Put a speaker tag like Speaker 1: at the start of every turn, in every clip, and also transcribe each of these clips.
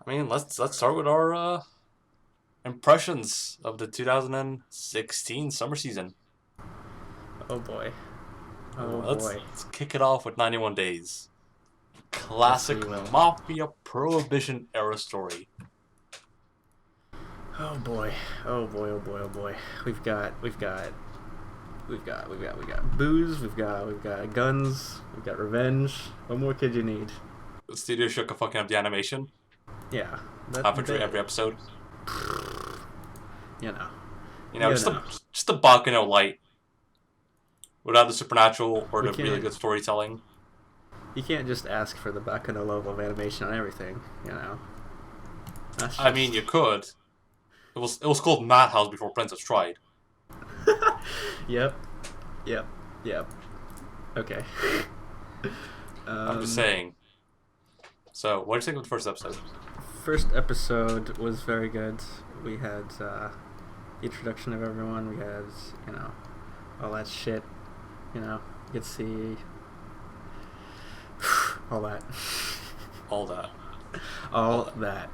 Speaker 1: I mean, let's start with our impressions of the 2016 summer season.
Speaker 2: Oh boy. Oh
Speaker 1: Let's,
Speaker 2: boy.
Speaker 1: let's kick it off with 91 Days.
Speaker 2: Yes, we
Speaker 1: Classic
Speaker 2: will.
Speaker 1: mafia prohibition era story.
Speaker 2: Oh boy. Oh boy. Oh boy. Oh boy. We've got booze. We've got guns. We've got revenge. What more could you need?
Speaker 1: The studio shook a fucking up the animation.
Speaker 2: Yeah.
Speaker 1: Halfway every episode.
Speaker 2: You know.
Speaker 1: You know,
Speaker 2: You
Speaker 1: just
Speaker 2: know.
Speaker 1: the Baccano light. Without the supernatural or
Speaker 2: We
Speaker 1: the really
Speaker 2: can't.
Speaker 1: good storytelling.
Speaker 2: You can't just ask for the Bacano level of animation on everything. You know. That's
Speaker 1: I mean, you could. It was called Madhouse before Princess tried.
Speaker 2: Yep. Yep. Yep. Okay.
Speaker 1: I'm just saying. So, what do you think of the first episode?
Speaker 2: First episode was very good. We had the introduction of everyone. We had, all that shit. You could see all that.
Speaker 1: All that.
Speaker 2: All that.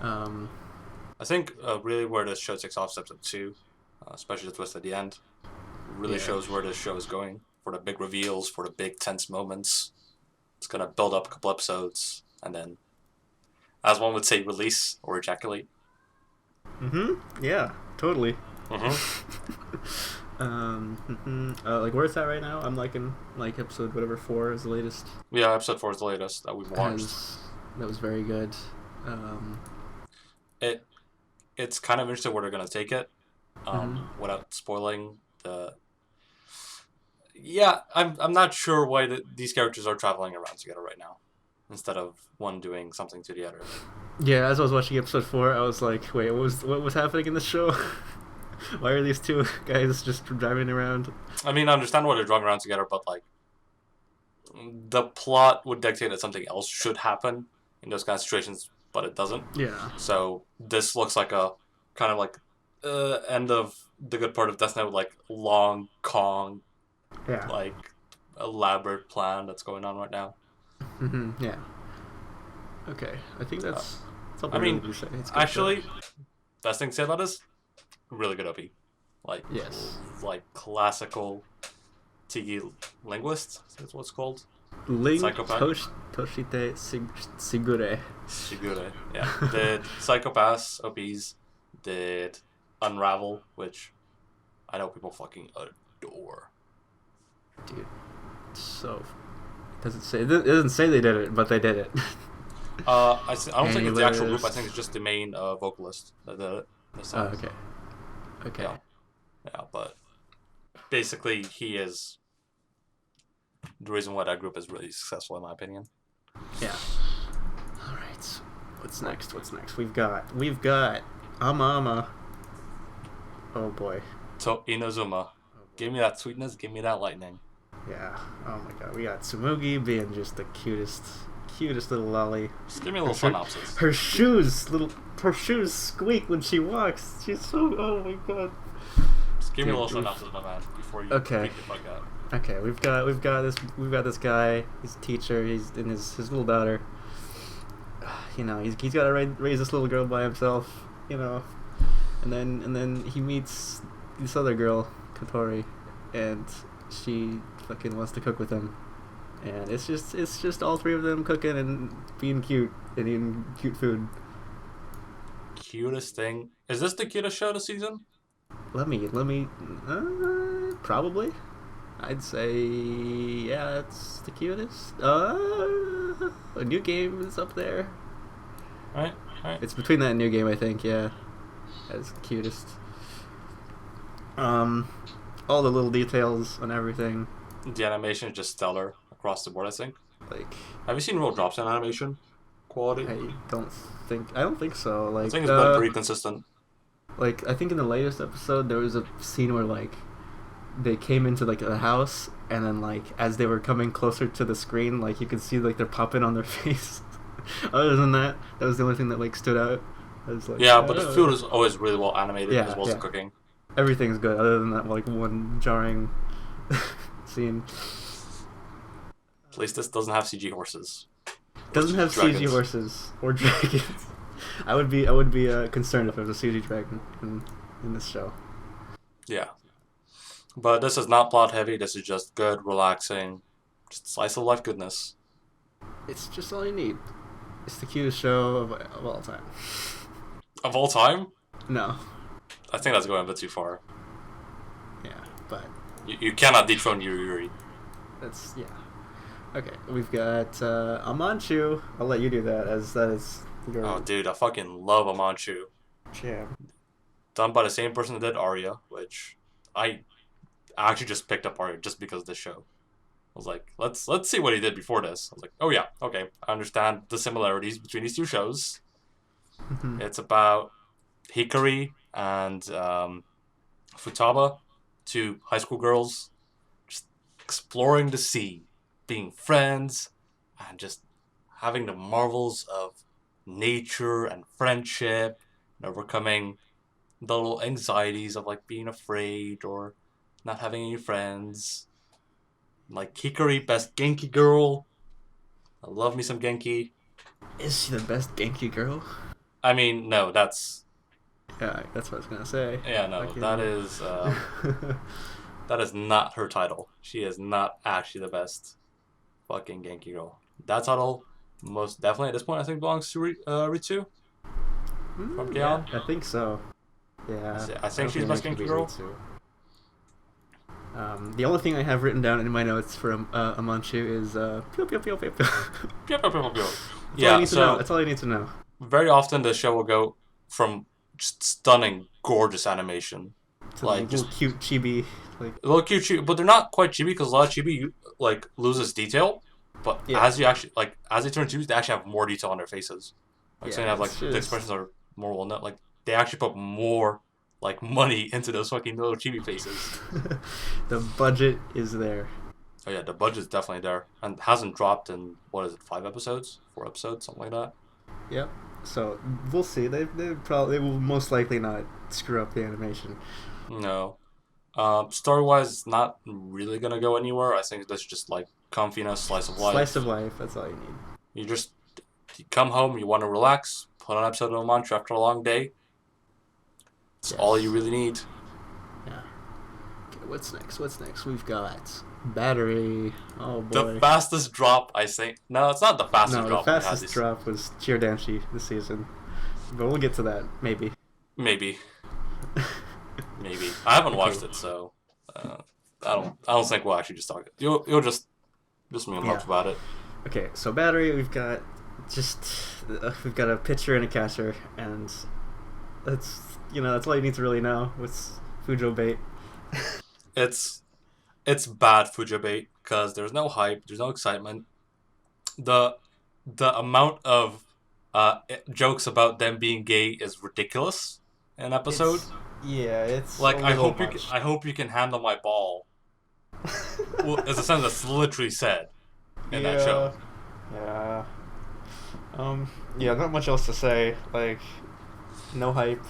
Speaker 1: I think really where this show takes off is episode 2, especially the twist at the end. Really shows where this show is going. For the big reveals, for the big tense moments. It's going to build up a couple episodes, and then, as one would say, release or ejaculate.
Speaker 2: Yeah, totally.
Speaker 1: Mm-hmm.
Speaker 2: Like where it's at right now, I'm liking episode whatever 4 is the latest.
Speaker 1: Yeah, episode 4 is the latest that we've watched.
Speaker 2: That was very good.
Speaker 1: It's kind of interesting where they're going to take it, without spoiling the... Yeah, I'm not sure why these characters are traveling around together right now, instead of one doing something to the other.
Speaker 2: Yeah, as I was watching episode 4, I was like, wait, what was happening in the show? Why are these two guys just driving around?
Speaker 1: I mean, I understand why they're driving around together, but like, the plot would dictate that something else should happen in those kind of situations, but it doesn't.
Speaker 2: Yeah.
Speaker 1: So this looks like a kind of like end of the good part of Death Note, like long con, like elaborate plan that's going on right now.
Speaker 2: Yeah. Okay, I think that's.
Speaker 1: I mean, actually, best thing to say about this, really good OP. Like, like classical Tiki linguist, that's what it's called.
Speaker 2: Psychopath. Toshite Sigure.
Speaker 1: Sigure, yeah. Did Psychopaths, OPs, did Unravel, which I know people fucking adore.
Speaker 2: Dude, so it doesn't say they did it, but they did it.
Speaker 1: I don't think it's the actual group. I think it's just the main vocalist that did it.
Speaker 2: Oh, okay.
Speaker 1: Yeah, but basically he is the reason why that group is really successful, in my opinion.
Speaker 2: Yeah. All right. What's next? We've got Amaama. Oh boy.
Speaker 1: So Inazuma, give me that sweetness, give me that lightning.
Speaker 2: Yeah. Oh my god. We got Tsumugi being just the cutest little lolly.
Speaker 1: Just give me a little synopsis.
Speaker 2: Her shoes squeak when she walks. She's so. Oh my god.
Speaker 1: Just give me a little synopsis, my man, before you freak the fuck out.
Speaker 2: Okay, we've got this guy. He's a teacher. He's in his little daughter. He's got to raise this little girl by himself. And then he meets this other girl, Katori, and she fucking wants to cook with him. And it's just all three of them cooking and being cute and eating cute food.
Speaker 1: Cutest thing. Is this the cutest show this season?
Speaker 2: Let me. Probably. I'd say, yeah, it's the cutest. A New Game is up there.
Speaker 1: Right.
Speaker 2: It's between that and New Game, I think. Yeah, that's the cutest. All the little details on everything.
Speaker 1: The animation is just stellar across the board, I think.
Speaker 2: Like,
Speaker 1: have you seen real drops in animation quality?
Speaker 2: I don't think so. Like,
Speaker 1: I think it's been pretty consistent.
Speaker 2: Like, I think in the latest episode there was a scene where like they came into like a house, and then like as they were coming closer to the screen, like you could see like they're popping on their face. Other than that, that was the only thing that like stood out. I was like,
Speaker 1: yeah, but the food is always really well animated, as well as the cooking.
Speaker 2: Everything's good, other than that like one jarring scene.
Speaker 1: At least this doesn't have CG horses.
Speaker 2: Doesn't have CG
Speaker 1: dragons.
Speaker 2: horses or dragons. I would be concerned if there was a CG dragon in this show.
Speaker 1: Yeah. But this is not plot heavy. This is just good, relaxing, just slice of life goodness.
Speaker 2: It's just all you need. It's the cutest show of all time.
Speaker 1: Of all time?
Speaker 2: No.
Speaker 1: I think that's going a bit too far.
Speaker 2: Yeah, but
Speaker 1: You cannot dethrone Yuri.
Speaker 2: that's yeah. Okay, we've got Amanchu. I'll let you do that, as that is your
Speaker 1: Oh, dude, I fucking love Amanchu.
Speaker 2: jam.
Speaker 1: Done by the same person that did Arya, which I actually just picked up Arya just because of this show. I was like, let's see what he did before this. I was like, oh yeah, okay, I understand the similarities between these two shows. It's about Hikari and Futaba, two high school girls, just exploring the sea, being friends, and just having the marvels of nature and friendship, and overcoming the little anxieties of like being afraid or not having any friends. Like Hikari, best Genki girl. I love me some Genki.
Speaker 2: Is she the best Genki girl?
Speaker 1: I mean, no, that's
Speaker 2: Yeah, that's what I was gonna say.
Speaker 1: yeah, no, that is not her title. She is not actually the best fucking Genki girl. That title, most definitely at this point, I think belongs to Ritsu from
Speaker 2: Yeah,
Speaker 1: Keon.
Speaker 2: I think so. Yeah,
Speaker 1: I think she's the best Genki girl.
Speaker 2: The only thing I have written down in my notes for Amanchu is pew pew pew pew pew.
Speaker 1: Pew, pew, pew, pew, pew.
Speaker 2: That's all I
Speaker 1: Yeah,
Speaker 2: need to know. That's all I need to know.
Speaker 1: very often the show will go from just stunning, gorgeous animation,
Speaker 2: To
Speaker 1: like
Speaker 2: the little
Speaker 1: just
Speaker 2: cute chibi, like
Speaker 1: a little cute chibi, but they're not quite chibi because a lot of chibi like loses detail. But
Speaker 2: Yeah.
Speaker 1: as they turn chibi, they actually have more detail on their faces. Like so
Speaker 2: Yeah,
Speaker 1: they have like
Speaker 2: it's
Speaker 1: the
Speaker 2: just-
Speaker 1: expressions are more well known. Like they actually put more like money into those fucking little chibi faces.
Speaker 2: the budget is there.
Speaker 1: Oh yeah, the budget's definitely there and hasn't dropped in what is it, 5 episodes, 4 episodes, something like that.
Speaker 2: Yep. So we'll see. They will most likely not screw up the animation.
Speaker 1: No. Story wise, it's not really gonna go anywhere. I think that's just like comfiness, slice of life.
Speaker 2: Slice of life. That's all you need.
Speaker 1: You come home, you want to relax, put on an episode of Amanchu after a long day. It's all you really need.
Speaker 2: Yeah. Okay, what's next? What's next? We've got Battery. Oh boy.
Speaker 1: The fastest drop, I think. No, it's not the fastest
Speaker 2: No,
Speaker 1: drop.
Speaker 2: the fastest drop was Danshi this season, but we'll get to that maybe.
Speaker 1: Maybe. Maybe. I haven't watched it, so I don't think we'll actually just talk. You'll just me and Mark about it.
Speaker 2: Okay, so Battery, we've got a pitcher and a catcher, and that's all you need to really know. What's Fujo bait?
Speaker 1: It's bad Fujo bait because there's no hype, there's no excitement. The amount of jokes about them being gay is ridiculous in an episode.
Speaker 2: It's
Speaker 1: Like I hope you can handle my ball. Well, is a sentence that's literally said in that show.
Speaker 2: Yeah. Not much else to say. Like, no hype.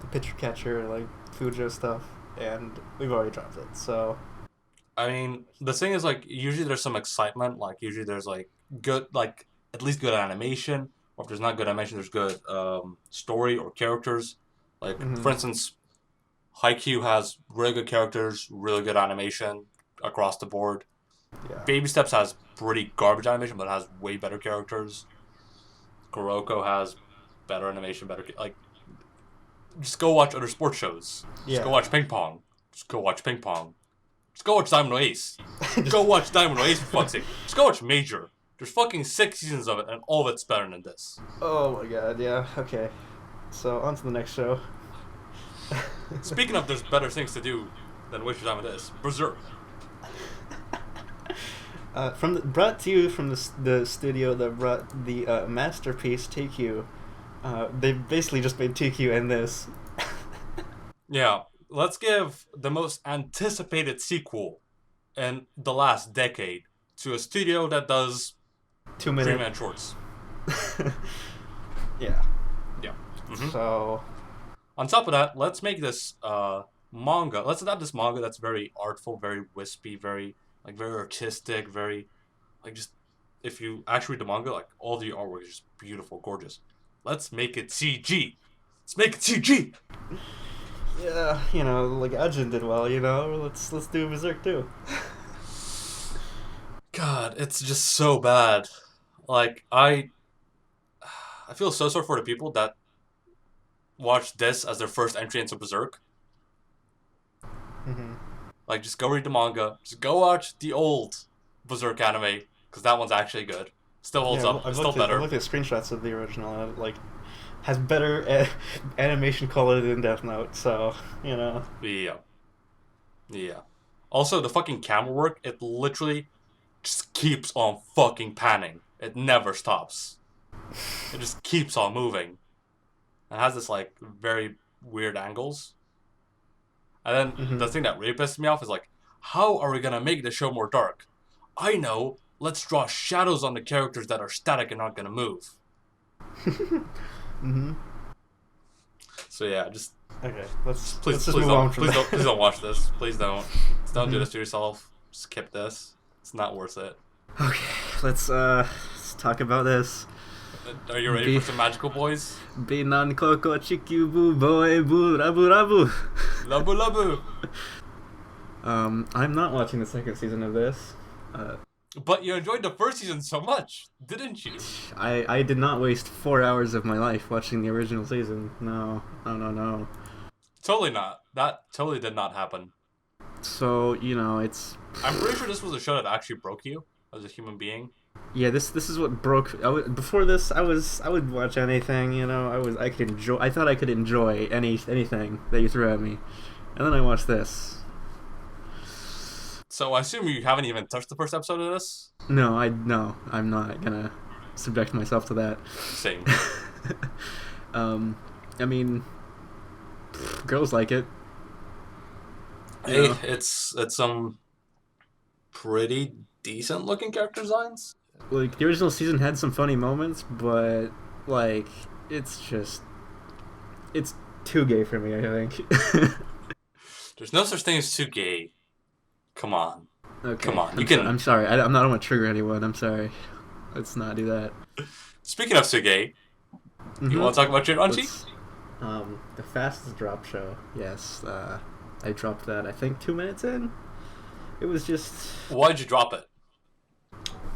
Speaker 2: The pitcher catcher, like Fujo stuff, and we've already dropped it. So.
Speaker 1: I mean, the thing is, like, usually there's some excitement. Like, usually there's like good, like at least good animation, or if there's not good animation, there's good story or characters. Like, for instance, Haikyuu has really good characters, really good animation across the board.
Speaker 2: Yeah.
Speaker 1: Baby Steps has pretty garbage animation, but it has way better characters. Kuroko has better animation, like. Just go watch other sports shows. Just go watch ping pong. Just go watch ping pong. Just go watch Diamond Ace. Go watch Diamond Ace for fuck's sake. Just go watch Major. There's fucking 6 seasons of it, and all of it's better than this.
Speaker 2: Oh my god, yeah. Okay. So on to the next show.
Speaker 1: Speaking of, there's better things to do than waste your time with this. Berserk.
Speaker 2: Brought to you from the studio that brought the masterpiece Tenkyou. They basically just made Tenkyou and this.
Speaker 1: Yeah, let's give the most anticipated sequel in the last decade to a studio that does
Speaker 2: 2 minute
Speaker 1: 3-minute shorts.
Speaker 2: Yeah.
Speaker 1: Yeah. Mm-hmm.
Speaker 2: So,
Speaker 1: on top of that, let's make this manga. Let's adapt this manga that's very artful, very wispy, very artistic, very like just if you actually read the manga, like all the artwork is just beautiful, gorgeous. Let's make it CG. Let's make it CG.
Speaker 2: Yeah, you know, like Ajin did well. You know, let's do Berserk too.
Speaker 1: God, it's just so bad. Like I feel so sorry for the people that watch this as their first entry into Berserk.
Speaker 2: Mm-hmm.
Speaker 1: Like, just go read the manga. Just go watch the old Berserk anime, because that one's actually good. Still holds
Speaker 2: Yeah,
Speaker 1: up. It's still better.
Speaker 2: I've looked at screenshots of the original, and it, like, has better animation quality than Death Note. So you know.
Speaker 1: Yeah. Yeah. Also, the fucking camera work, it literally just keeps on fucking panning. It never stops. It just keeps on moving. It has this, like, very weird angles. And then the thing that really pisses me off is, like, how are we gonna make the show more dark? I know. Let's draw shadows on the characters that are static and not gonna move.
Speaker 2: Mm-hmm.
Speaker 1: So yeah, just
Speaker 2: Okay,
Speaker 1: please
Speaker 2: let's just move on from that.
Speaker 1: please don't watch this. Please don't. Just don't do this to yourself. Skip this. It's not worth it.
Speaker 2: Okay, let's talk about this.
Speaker 1: Are you ready for some magical boys?
Speaker 2: Binan Koukou Chikyuu Bouei-bu Rabu Rabu.
Speaker 1: Labu labu.
Speaker 2: I'm not watching the second season of this.
Speaker 1: But you enjoyed the first season so much, didn't you?
Speaker 2: I did not waste 4 hours of my life watching the original season. No.
Speaker 1: Totally not. That totally did not happen.
Speaker 2: So, you know, it's...
Speaker 1: I'm pretty sure this was a show that actually broke you as a human being.
Speaker 2: Yeah, this is what broke... before this, I would watch anything, you know. I thought I could enjoy anything that you threw at me. And then I watched this.
Speaker 1: So I assume you haven't even touched the first episode of this?
Speaker 2: No, I'm not gonna subject myself to that.
Speaker 1: Same.
Speaker 2: I mean, girls like it.
Speaker 1: Hey, it's some pretty decent looking character designs.
Speaker 2: Like, the original season had some funny moments, but like it's too gay for me, I think.
Speaker 1: There's no such thing as too gay. Come on.
Speaker 2: Okay.
Speaker 1: Come on.
Speaker 2: I'm sorry. I don't want to trigger anyone. I'm sorry. Let's not do that.
Speaker 1: Speaking of Suge, you want to talk about Jiranchi?
Speaker 2: The fastest drop show. Yes. I dropped that, I think, 2 minutes in. It was just...
Speaker 1: Why'd you drop it?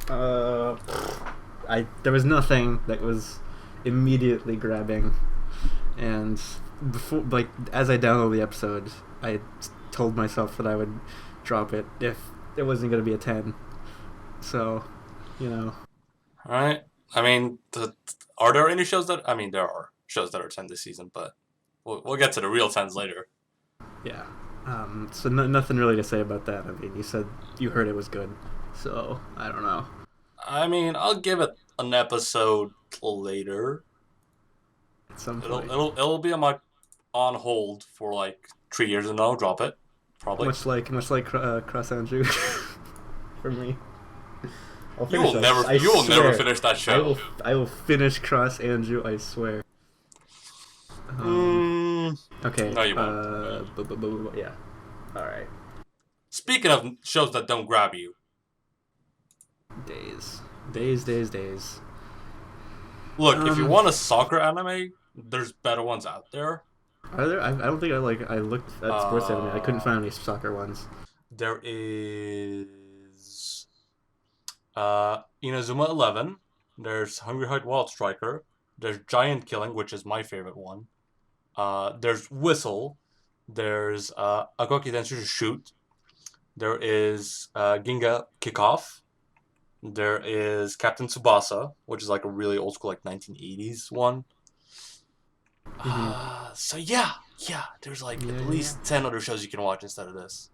Speaker 2: There was nothing that was immediately grabbing. And before, like, as I downloaded the episode, I told myself that I would drop it if it wasn't going to be a 10. So, you know.
Speaker 1: Alright. I mean, are there any shows that... I mean, there are shows that are 10 this season, but we'll get to the real 10s later.
Speaker 2: Yeah. So nothing really to say about that. I mean, you said you heard it was good. So, I don't know.
Speaker 1: I mean, I'll give it an episode later.
Speaker 2: At some point.
Speaker 1: It'll be on hold for like 3 years and I'll drop it. Probably.
Speaker 2: Much like Cross Andrew for me.
Speaker 1: You will never finish that show.
Speaker 2: I will finish Cross Andrew, I swear. Okay.
Speaker 1: No, you won't.
Speaker 2: Yeah. Alright.
Speaker 1: Speaking of shows that don't grab you.
Speaker 2: Days.
Speaker 1: Look, if you want a soccer anime, there's better ones out there.
Speaker 2: Are there? I don't think I looked at sports anime. I couldn't find any soccer ones.
Speaker 1: There is Inazuma 11. There's Hungry Heart Wild Striker. There's Giant Killing, which is my favorite one. There's Whistle. There's Akoki Densu Shoot. There is Ginga Kickoff. There is Captain Tsubasa, which is like a really old school, like 1980s one. So yeah, there's like at least 10 other shows you can watch instead of this.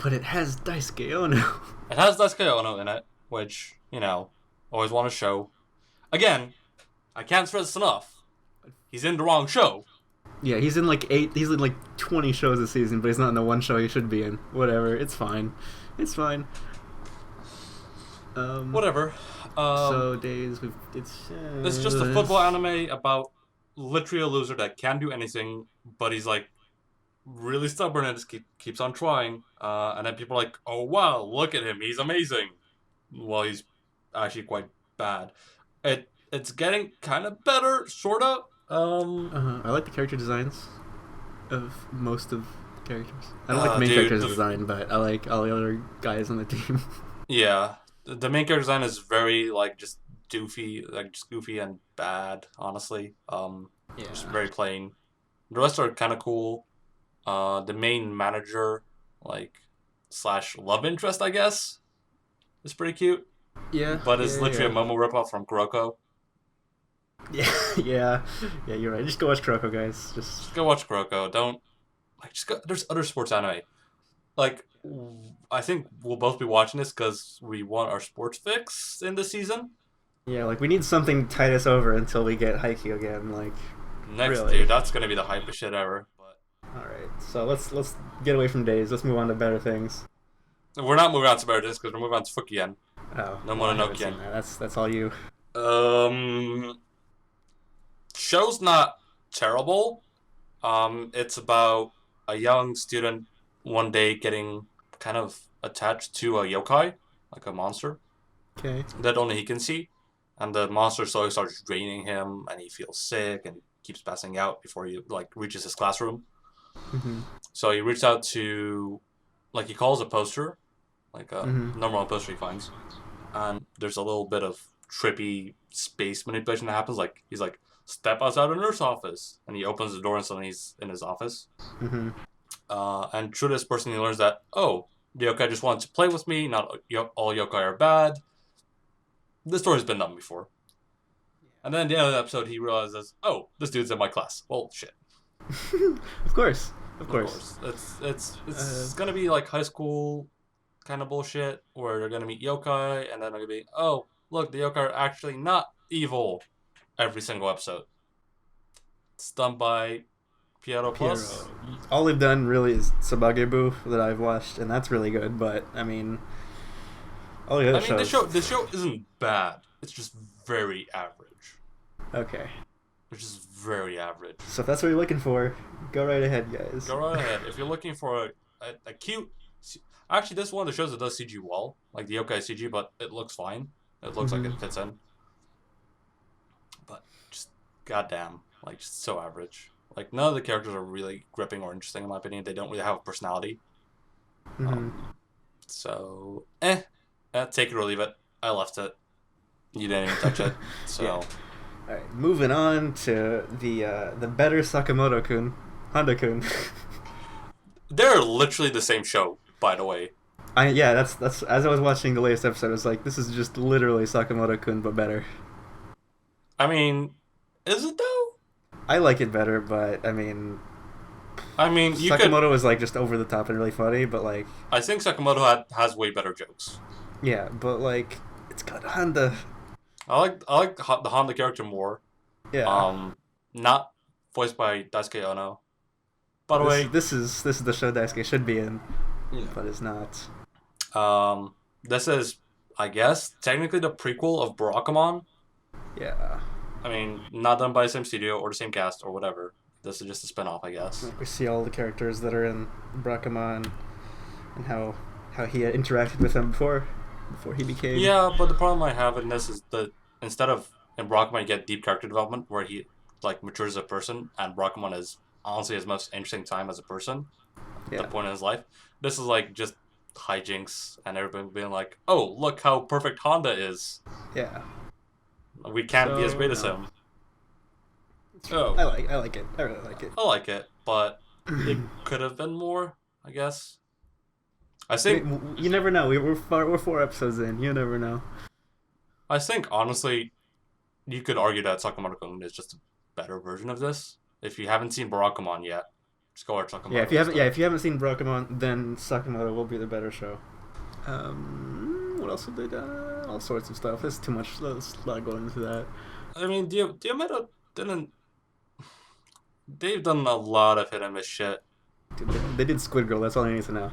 Speaker 2: But it has Daisuke Ono.
Speaker 1: It has Daisuke Ono in it, which, you know, always want to show. Again, I can't stress this enough. He's in the wrong show.
Speaker 2: Yeah, he's in like 20 shows this season, but he's not in the one show he should be in. Whatever, it's fine.
Speaker 1: Whatever.
Speaker 2: So Days,
Speaker 1: it's just a football anime about literally a loser that can't do anything, but he's like really stubborn and just keeps on trying. And then people are like, "Oh wow, look at him, he's amazing." well, he's actually quite bad. It's getting kind of better, sorta.
Speaker 2: I like the character designs of most of the characters. I don't like the main character's design, but I like all the other guys on the team.
Speaker 1: Yeah, the main character design is very like just doofy, like just goofy and bad. Honestly, just very plain. The rest are kind of cool. The main manager, like slash love interest, I guess, is pretty cute.
Speaker 2: Yeah,
Speaker 1: but it's literally a Momo ripoff from Kuroko.
Speaker 2: Yeah, you're right. Just go watch Kuroko, guys. Just
Speaker 1: go watch Kuroko. Don't just go. There's other sports anime. Like, I think we'll both be watching this because we want our sports fix in this season.
Speaker 2: Yeah, like we need something to tide us over until we get Haikyuu again. Like
Speaker 1: next,
Speaker 2: really.
Speaker 1: Dude, that's gonna be the hypest shit ever. But
Speaker 2: all right, so let's get away from days. Let's move on to better things.
Speaker 1: We're not moving on to better things because we're moving on to Fukigen.
Speaker 2: Oh,
Speaker 1: no Mononokean.
Speaker 2: That's all you.
Speaker 1: Show's not terrible. It's about a young student one day getting kind of attached to a yokai, like a monster.
Speaker 2: Okay.
Speaker 1: That only he can see. And the monster slowly starts draining him, and he feels sick and keeps passing out before he reaches his classroom.
Speaker 2: Mm-hmm.
Speaker 1: So he reaches out to, he calls a poster, like a normal poster he finds, and there's a little bit of trippy space manipulation that happens. Like he's like, "Step outside the nurse office," and he opens the door, and suddenly he's in his office.
Speaker 2: Mm-hmm.
Speaker 1: And through this person, he learns that the yokai just wants to play with me. Not all yokai are bad. This story's been done before. And then at the end of the episode, he realizes, this dude's in my class. Well, shit.
Speaker 2: Of course.
Speaker 1: It's gonna be like high school kind of bullshit where they're gonna meet yokai, and then they're gonna be, look, the yokai are actually not evil every single episode. It's done by Piero Plus.
Speaker 2: All they've done really is Bouei-bu that I've watched, and that's really good, but I mean all the other shows.
Speaker 1: This show isn't bad. It's just very average.
Speaker 2: Okay.
Speaker 1: It's just very average.
Speaker 2: So if that's what you're looking for, go right ahead, guys.
Speaker 1: Go right ahead. If you're looking for a cute... Actually, this is one of the shows that does CG well. Like the yokai CG, but it looks fine. It looks like it fits in. But just goddamn. Just so average. None of the characters are really gripping or interesting in my opinion. They don't really have a personality. So, take it or leave it. I left it. You didn't even touch it. So...
Speaker 2: Yeah. Alright, moving on to the better Sakamoto-kun, Handa-kun.
Speaker 1: They're literally the same show, by the way.
Speaker 2: That's as I was watching the latest episode, I was like, this is just literally Sakamoto-kun, but better.
Speaker 1: I mean, is it though?
Speaker 2: I like it better, but I mean,
Speaker 1: Sakamoto
Speaker 2: was just over the top and really funny, but
Speaker 1: I think Sakamoto has way better jokes.
Speaker 2: Yeah, but it's got Handa.
Speaker 1: I like the Honda character more.
Speaker 2: Yeah.
Speaker 1: Not voiced by Daisuke Ono. By the way,
Speaker 2: this is the show Daisuke should be in, but is not.
Speaker 1: This is, I guess, technically the prequel of Barakamon.
Speaker 2: Yeah.
Speaker 1: I mean, not done by the same studio or the same cast or whatever. This is just a spin-off, I guess.
Speaker 2: We see all the characters that are in Barakamon and how he had interacted with them before he became...
Speaker 1: Yeah, but the problem I have in this is that instead of in Barakamon you get deep character development where he matures as a person, and Barakamon is honestly his most interesting time as a person at that point in his life. This is just hijinks and everybody being like, look how perfect Honda is.
Speaker 2: Yeah.
Speaker 1: We can't be as great as him.
Speaker 2: I like it. I really like it.
Speaker 1: I like it, but it could have been more, I guess. I think
Speaker 2: you never know. We're 4 episodes in. You never know.
Speaker 1: I think honestly, you could argue that Sakamoto-kun is just a better version of this. If you haven't seen Barakamon yet, just go watch Sakamoto.
Speaker 2: If you haven't seen Barakamon, then Sakamoto will be the better show. What else have they done? All sorts of stuff. There's too much. There's a lot going into that.
Speaker 1: I mean, Diomeda didn't. They've done a lot of hit and miss shit.
Speaker 2: Dude, they did Squid Girl. That's all I need to know.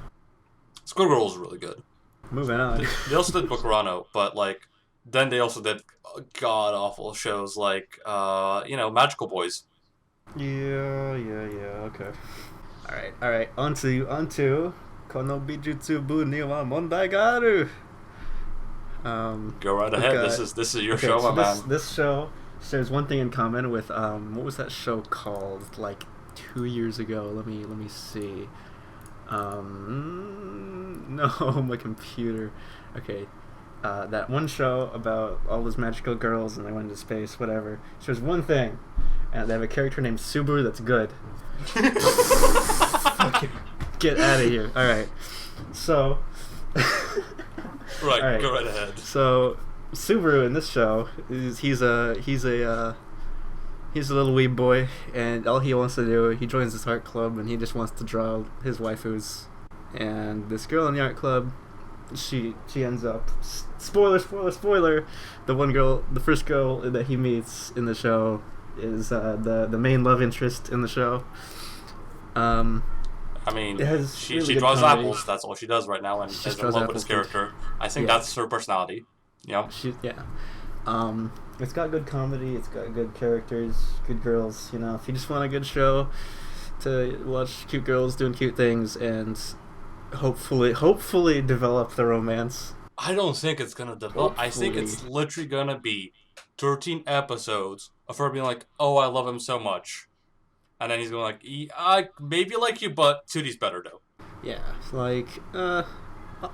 Speaker 1: Squid Girl was really good.
Speaker 2: Moving on.
Speaker 1: They also did Bokurano, but then they also did god awful shows like Magical Boys.
Speaker 2: Yeah. Okay. All right. Onto Kono Bijutsubu ni wa Mondai ga aru.
Speaker 1: Go right ahead. This is your show, my man.
Speaker 2: This show shares one thing in common with what was that show called like 2 years ago? Let me see. No, my computer. Okay. That one show about all those magical girls and they went into space, whatever. There's one thing, and they have a character named Subaru that's good. Okay, get out of here. All right, so.
Speaker 1: Right,
Speaker 2: all right,
Speaker 1: go right ahead.
Speaker 2: So Subaru in this show he's a little weeb boy, and all he wants to do, he joins this art club and he just wants to draw his waifus. And this girl in the art club, she ends up, spoiler, the first girl that he meets in the show is the main love interest in the show.
Speaker 1: I mean, she draws apples. That's all she does right now, and is in love with his character. I think that's her personality. Yeah. It's got good comedy. It's got good characters, good girls. You know, if you just want a good show to watch cute girls doing cute things and hopefully develop the romance. I don't think it's gonna develop. I think it's literally gonna be 13 episodes of her being like, "Oh, I love him so much," and then he's going like, "I maybe like you, but 2D's better though."
Speaker 2: Yeah, like,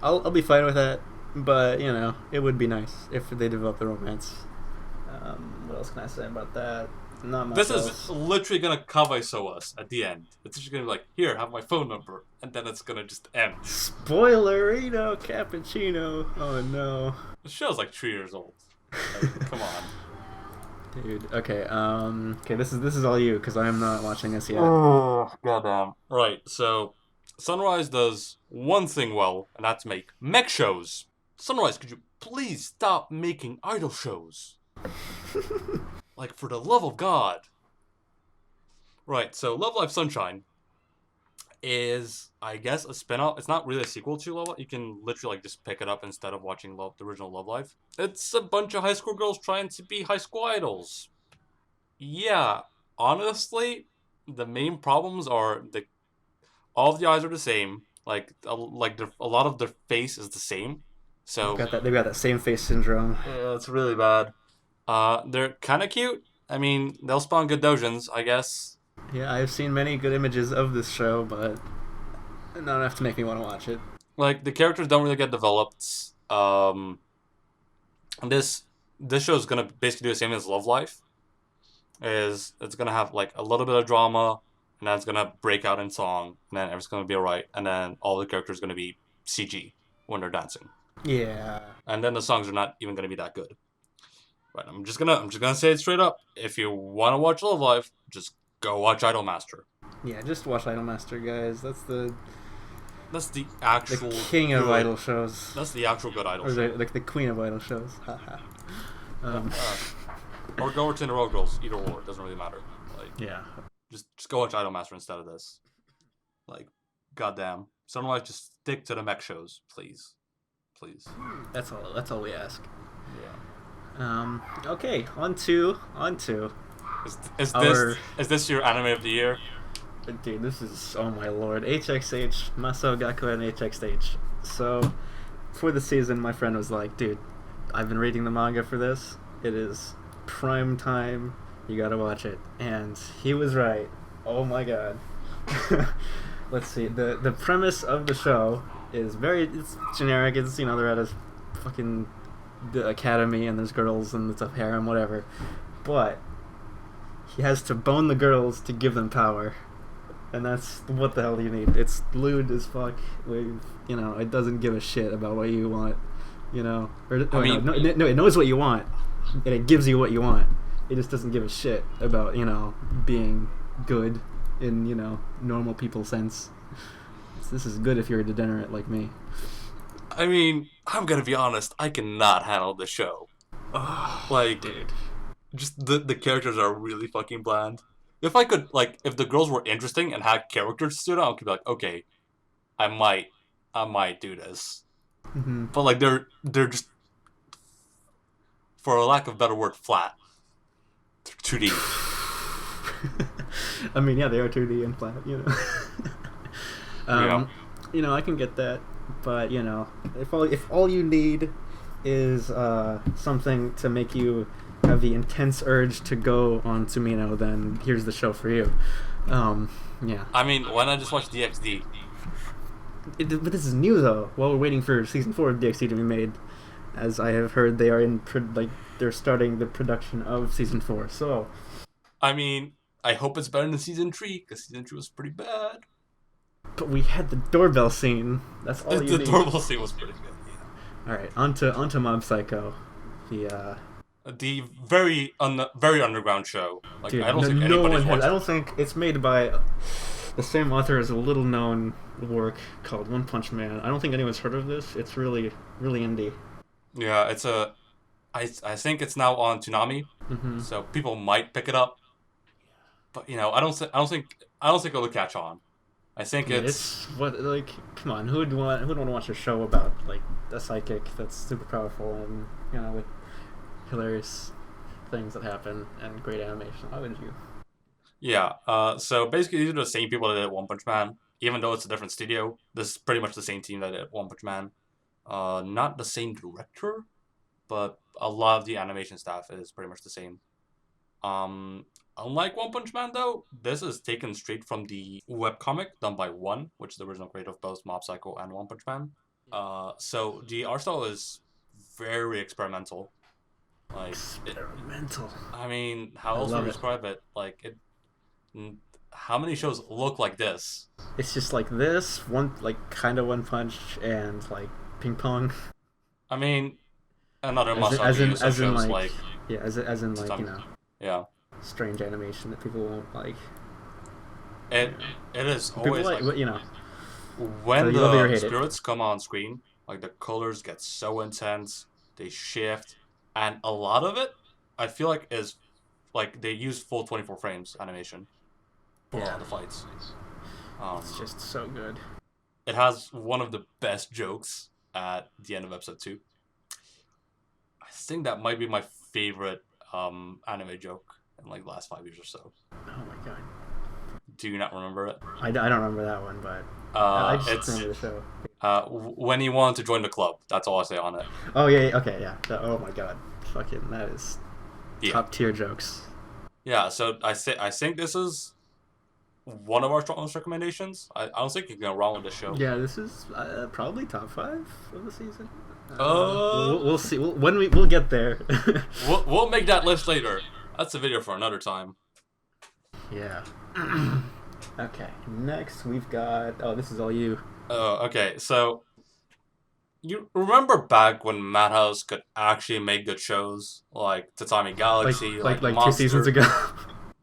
Speaker 2: I'll be fine with that, but you know, it would be nice if they develop the romance. What else can I say about that? Not much.
Speaker 1: This
Speaker 2: else.
Speaker 1: is literally gonna kawaii-so us at the end. It's just gonna be like, "Here, have my phone number," and then it's gonna just end.
Speaker 2: Spoilerino cappuccino. Oh no.
Speaker 1: The show's like 3 years old. Like, come on,
Speaker 2: dude. Okay. Okay. This is all you because I am not watching this yet.
Speaker 1: Oh goddamn. Right. So, Sunrise does one thing well, and that's make mech shows. Sunrise, could you please stop making idol shows? Like, for the love of God. Right, so Love Live Sunshine is, I guess, a spin-off. It's not really a sequel to Love Live. You can literally, like, just pick it up instead of watching the original Love Live. It's a bunch of high school girls trying to be high school idols. Yeah, honestly, the main problems are all of the eyes are the same. Like a lot of their face is the same. So
Speaker 2: they've got that same face syndrome.
Speaker 1: Yeah, it's really bad. They're kind of cute. I mean, they'll spawn good dojins, I guess.
Speaker 2: Yeah, I've seen many good images of this show, but not enough to make me want to watch it.
Speaker 1: Like, the characters don't really get developed. This show is gonna basically do the same as Love Life. It's gonna have like a little bit of drama, and then it's gonna break out in song, and then everything's gonna be alright, and then all the characters are gonna be CG when they're dancing.
Speaker 2: Yeah.
Speaker 1: And then the songs are not even gonna be that good. But I'm just gonna say it straight up. If you want to watch Love Live, just go watch Idolmaster.
Speaker 2: Yeah, just watch Idolmaster, guys. That's the
Speaker 1: actual
Speaker 2: king of idol shows.
Speaker 1: That's the actual good idol
Speaker 2: show.
Speaker 1: Or
Speaker 2: like the queen of idol shows.
Speaker 1: Or go over to Road Girls. Either or, it doesn't really matter. Like,
Speaker 2: yeah.
Speaker 1: Just go watch Idolmaster instead of this. Like, goddamn. Sunrise, just stick to the mech shows, please. Please.
Speaker 2: That's all we ask.
Speaker 1: Yeah.
Speaker 2: Okay, on to.
Speaker 1: Is this your anime of the year?
Speaker 2: Dude, this is, oh my lord, HxH, Masou Gakuen HxH. So, for the season, my friend was like, dude, I've been reading the manga for this. It is prime time. You gotta watch it. And he was right. Oh my god. Let's see. The premise of the show is it's generic. It's, you know, they're at a fucking the academy and there's girls and it's a harem, whatever. But he has to bone the girls to give them power. And that's what the hell do you need? It's lewd as fuck. You know, it doesn't give a shit about what you want. You know, no, it knows what you want, and it gives you what you want. It just doesn't give a shit about, you know, being good in, you know, normal people sense. This is good if you're a degenerate like me.
Speaker 1: I mean, I'm gonna be honest. I cannot handle the show. Like, dude, just the characters are really fucking bland. If I could, like, if the girls were interesting and had characters stood out, I could be like, okay, I might do this.
Speaker 2: Mm-hmm.
Speaker 1: But like, they're just, for a lack of a better word, flat. They're 2D.
Speaker 2: I mean, yeah, they are 2D and flat, you know.
Speaker 1: Yeah.
Speaker 2: You know, I can get that, but you know, if all you need is something to make you have the intense urge to go on Tsumino, then here's the show for you. Yeah.
Speaker 1: I mean, why not just watch DxD?
Speaker 2: But this is new though. While we're waiting for season 4 of DxD to be made, as I have heard, they are they're starting the production of season 4. So,
Speaker 1: I mean, I hope it's better than season 3 because season 3 was pretty bad.
Speaker 2: But we had the doorbell scene. That's all you need.
Speaker 1: The doorbell scene was pretty good. Yeah.
Speaker 2: All right, onto Mob Psycho, the
Speaker 1: very underground show. Like,
Speaker 2: dude,
Speaker 1: I don't think
Speaker 2: no one
Speaker 1: anybody's
Speaker 2: has.
Speaker 1: watched
Speaker 2: I don't think it's made by the same author as a little known work called One Punch Man. I don't think anyone's heard of this. It's really indie.
Speaker 1: Yeah, it's I think it's now on Toonami, so people might pick it up. But I don't think it'll catch on. I think it's
Speaker 2: what, like, come on, who would want to watch a show about like a psychic that's super powerful and with hilarious things that happen and great animation? Why would you?
Speaker 1: Yeah. So basically, these are the same people that did One Punch Man. Even though it's a different studio, this is pretty much the same team that did One Punch Man. Not the same director, but a lot of the animation staff is pretty much the same. Unlike One Punch Man, though, this is taken straight from the webcomic done by One, which is the original creator of both Mob Psycho and One Punch Man. So the art style is very experimental. Like
Speaker 2: Experimental.
Speaker 1: I mean, how else would you describe it? Like how many shows look like this?
Speaker 2: It's just like this kind of One Punch and like Ping Pong.
Speaker 1: I mean, another must
Speaker 2: as in
Speaker 1: like
Speaker 2: yeah, as in like
Speaker 1: yeah,
Speaker 2: strange animation that people won't like.
Speaker 1: It is always
Speaker 2: like
Speaker 1: when the spirits come on screen, like the colors get so intense, they shift, and a lot of it, I feel like, is like they use full 24 frames animation for all the fights.
Speaker 2: It's just so good.
Speaker 1: It has one of the best jokes at the end of episode 2. I think that might be my favorite anime joke in like the last 5 years or so.
Speaker 2: Oh my god.
Speaker 1: Do you not remember it?
Speaker 2: I don't remember that one, but I just remember the show.
Speaker 1: When he wanted to join the club, that's all I say on it.
Speaker 2: Oh yeah, okay, yeah. Oh my god, fucking that is top tier jokes.
Speaker 1: Yeah, so I think this is one of our strongest recommendations. I don't think you can go wrong with this show.
Speaker 2: Yeah, this is probably top 5 of the season.
Speaker 1: We'll
Speaker 2: see. We'll get there.
Speaker 1: we'll make that list later. That's a video for another time.
Speaker 2: Yeah. Okay. Next we've got. Oh, this is all you.
Speaker 1: Okay. So you remember back when Madhouse could actually make good shows like Tatami Galaxy,
Speaker 2: like
Speaker 1: Monster,
Speaker 2: 2 seasons ago.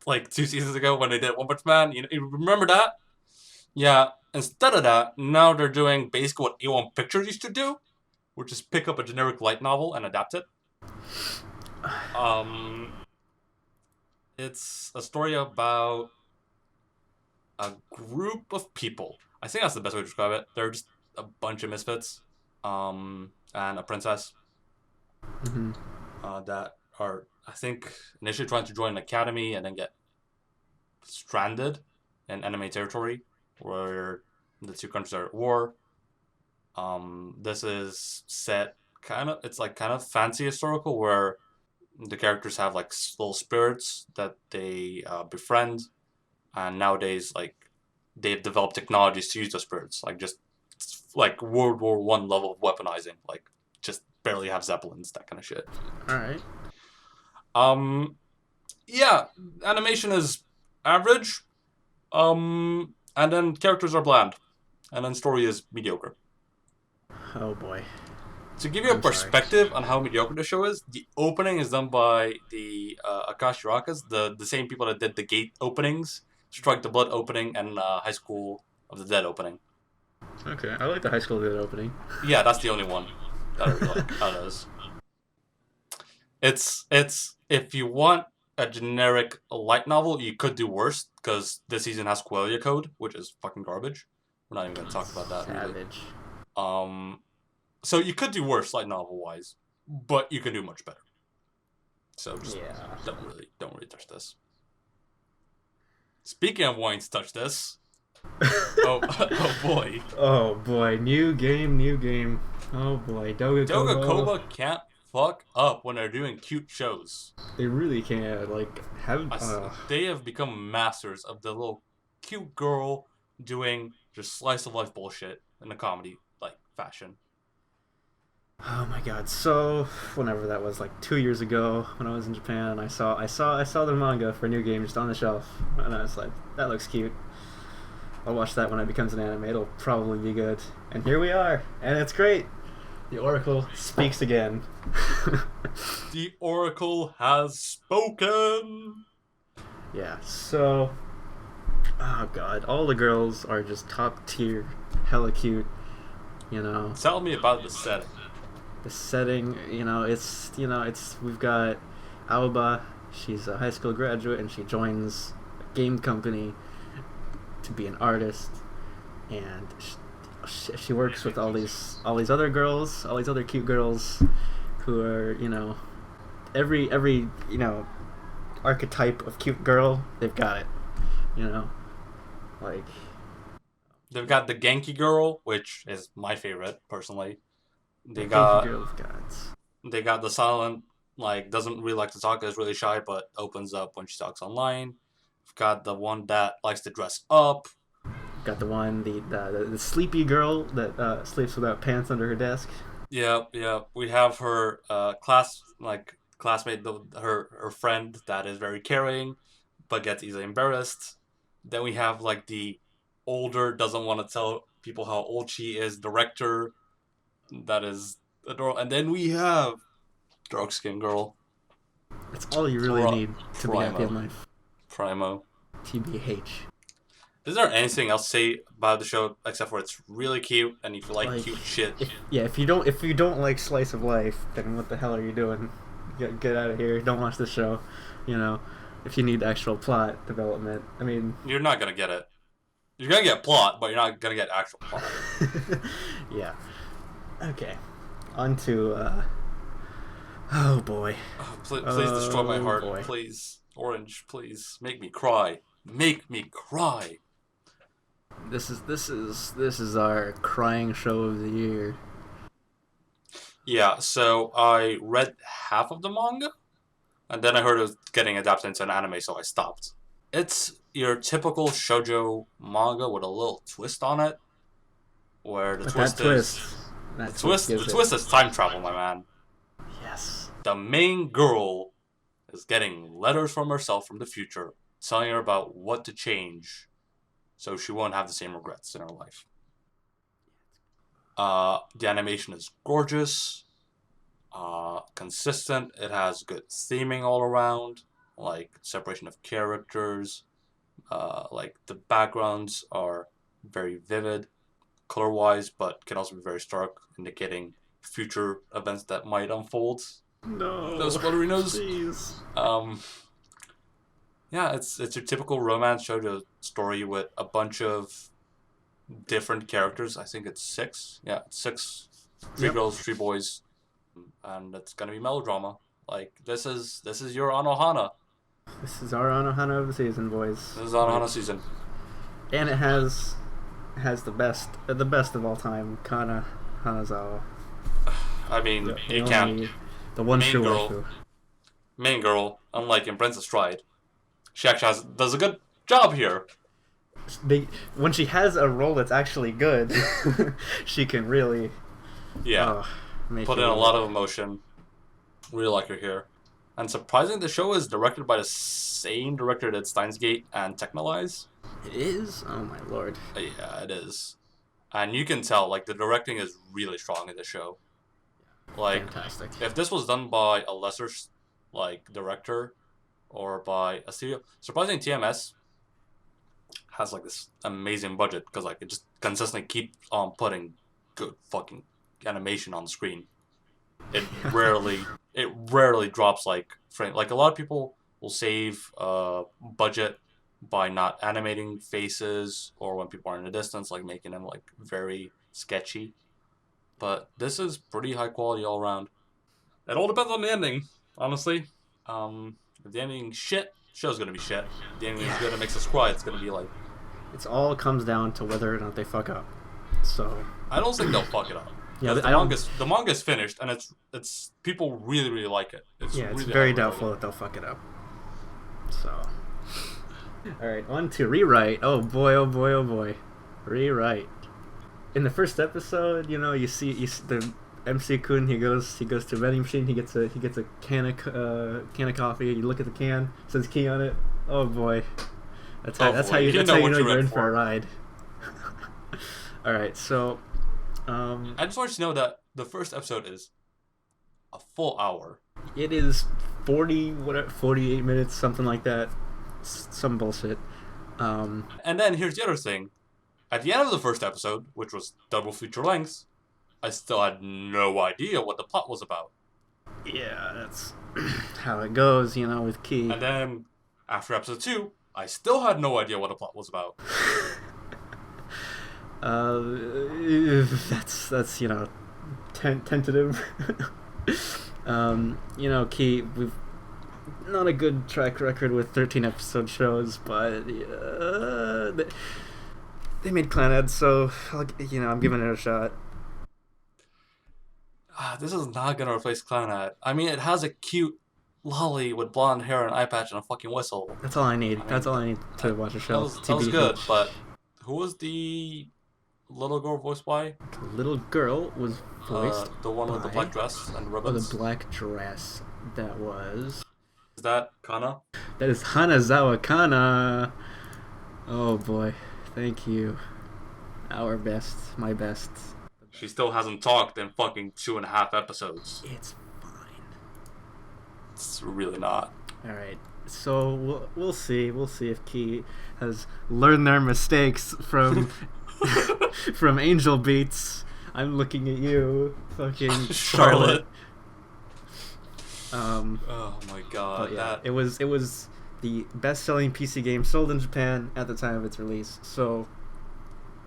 Speaker 1: Like 2 seasons ago when they did One Punch Man. You remember that? Yeah. Instead of that, now they're doing basically what A1 Pictures used to do, which is pick up a generic light novel and adapt it. It's a story about a group of people. I think that's the best way to describe it. They're just a bunch of misfits, and a princess, that are, I think, initially trying to join an academy and then get stranded in enemy territory where the two countries are at war. This is set kind of fancy historical where the characters have like little spirits that they befriend, and nowadays like they've developed technologies to use those spirits, like just like World War I level of weaponizing, like just barely have zeppelins, that kind of shit.
Speaker 2: All right.
Speaker 1: Yeah, animation is average, and then characters are bland, and then story is mediocre.
Speaker 2: Oh boy.
Speaker 1: To give you a perspective on how mediocre the show is, the opening is done by the Akashi Rakas, the same people that did the Gate openings, Strike the Blood opening, and High School of the Dead opening.
Speaker 2: Okay, I like the High School of the Dead opening.
Speaker 1: Yeah, that's the only one that I really like. That is. It's if you want a generic light novel, you could do worse, because this season has Coelia Code, which is fucking garbage. We're not even going to talk about that.
Speaker 2: Savage.
Speaker 1: Really. So you could do worse light novel wise, but you can do much better. So just don't really touch this. Speaking of wanting to touch this, oh boy.
Speaker 2: Oh boy, new game. Oh boy, Doga
Speaker 1: Doga can't fuck up when they're doing cute shows.
Speaker 2: They really can. Like,
Speaker 1: They have become masters of the little cute girl doing just slice of life bullshit in a comedy like fashion.
Speaker 2: Oh my god! So whenever that was, like 2 years ago, when I was in Japan, I saw the manga for New Game just on the shelf, and I was like, that looks cute. I'll watch that when it becomes an anime. It'll probably be good. And here we are, and it's great. The Oracle speaks again.
Speaker 1: The Oracle has spoken.
Speaker 2: Yeah. So, oh god, all the girls are just top tier, hella cute. You know.
Speaker 1: Tell me about the setting.
Speaker 2: The setting, it's we've got Aoba. She's a high school graduate, and she joins a game company to be an artist, and she works with all these other girls, all these other cute girls, who are every archetype of cute girl. They've got it, like
Speaker 1: they've got the Genki girl, which is my favorite personally. They got the silent, like, doesn't really like to talk, is really shy, but opens up when she talks online. We've got the one that likes to dress up.
Speaker 2: Got the one, the sleepy girl that sleeps without pants under her desk.
Speaker 1: Yeah. We have her classmate, her friend that is very caring, but gets easily embarrassed. Then we have like the older, doesn't want to tell people how old she is, director. That is adorable. And then we have dark skin girl.
Speaker 2: That's all you really need to be happy in life.
Speaker 1: Primo.
Speaker 2: TBH.
Speaker 1: Is there anything else to say about the show except for it's really cute, and if you like cute shit?
Speaker 2: If you don't like slice of life, then what the hell are you doing? Get out of here. Don't watch the show. If you need actual plot development, I mean,
Speaker 1: you're not gonna get it. You're gonna get plot, but you're not gonna get actual plot.
Speaker 2: Yeah. Okay. On to oh boy.
Speaker 1: Oh, please destroy my heart, boy. Please. Orange, please. Make me cry. Make me cry.
Speaker 2: This is our crying show of the year.
Speaker 1: Yeah, so I read half of the manga, and then I heard it was getting adapted into an anime, so I stopped. It's your typical shoujo manga with a little twist on it, where the twist is time travel, my man.
Speaker 2: Yes.
Speaker 1: The main girl is getting letters from herself from the future, telling her about what to change so she won't have the same regrets in her life. The animation is gorgeous, consistent. It has good theming all around, like separation of characters. Like the backgrounds are very vivid, color-wise, but can also be very stark, indicating future events that might unfold.
Speaker 2: No
Speaker 1: spoilerinos.
Speaker 2: Please.
Speaker 1: Yeah, it's your typical romance shoujo story with a bunch of different characters. I think it's 6. Yeah, it's 6. 3 girls, 3 boys, and it's gonna be melodrama. Like this is your Anohana.
Speaker 2: This is our Anohana of the season, boys.
Speaker 1: This is Anohana season,
Speaker 2: and it has the best of all time, Kana Hanazawa.
Speaker 1: I mean, you can't.
Speaker 2: The one true waifu.
Speaker 1: Main girl, unlike in Princess Stride, she actually does a good job here.
Speaker 2: When she has a role that's actually good, she can really
Speaker 1: put in a lot of emotion. Really like her here. And surprisingly, the show is directed by the same director that did Steins Gate and Technolize.
Speaker 2: It is? Oh my lord.
Speaker 1: Yeah, it is. And you can tell, like, the directing is really strong in the show. Like,
Speaker 2: fantastic.
Speaker 1: If this was done by a lesser, like, director or by a studio, surprisingly, TMS has, like, this amazing budget because, like, it just consistently keeps on putting good fucking animation on the screen. It rarely drops, like, frame. Like, a lot of people will save budget by not animating faces or when people are in the distance, like, making them, like, very sketchy. But this is pretty high quality all around. It all depends on the ending, honestly. If the ending shit, show's gonna be shit. If the ending is good and makes us cry, it's gonna be like...
Speaker 2: It all comes down to whether or not they fuck up. So...
Speaker 1: I don't think they'll fuck it up.
Speaker 2: Yeah,
Speaker 1: because the manga's finished, and it's people really like it.
Speaker 2: It's
Speaker 1: really
Speaker 2: very doubtful that they'll fuck it up. So, all right, on to rewrite. Oh boy, rewrite. In the first episode, you see the MC Kun. He goes to a vending machine. He gets a can of coffee. You look at the can, it says key on it. Oh boy, that's how you know you're in for a ride. All right, so
Speaker 1: I just want you to know that the first episode is a full hour.
Speaker 2: It is 48 minutes, something like that. Some bullshit.
Speaker 1: And then here's the other thing. At the end of the first episode, which was double feature length, I still had no idea what the plot was about.
Speaker 2: Yeah, that's how it goes, with Key.
Speaker 1: And then after episode 2, I still had no idea what the plot was about.
Speaker 2: That's tentative. Key, we've not a good track record with 13 episode shows, but they made Clannad, so I'm giving it a shot.
Speaker 1: This is not gonna replace Clannad. I mean, it has a cute lolly with blonde hair and eye patch and a fucking whistle.
Speaker 2: That's all I need. That's all I need to watch a show.
Speaker 1: That was good, but who was the little girl voiced by?
Speaker 2: The little girl was voiced
Speaker 1: the one with the black dress and ribbons.
Speaker 2: The black dress. That was...
Speaker 1: Is that Kana?
Speaker 2: That is Hanazawa Kana. Oh boy. Thank you. Our best. My best.
Speaker 1: She still hasn't talked in fucking 2.5 episodes.
Speaker 2: It's fine.
Speaker 1: It's really not.
Speaker 2: Alright. So we'll see. We'll see if Key has learned their mistakes from from Angel Beats. I'm looking at you, fucking Charlotte.
Speaker 1: Oh my god.
Speaker 2: But yeah, it was the best-selling PC game sold in Japan at the time of its release. So,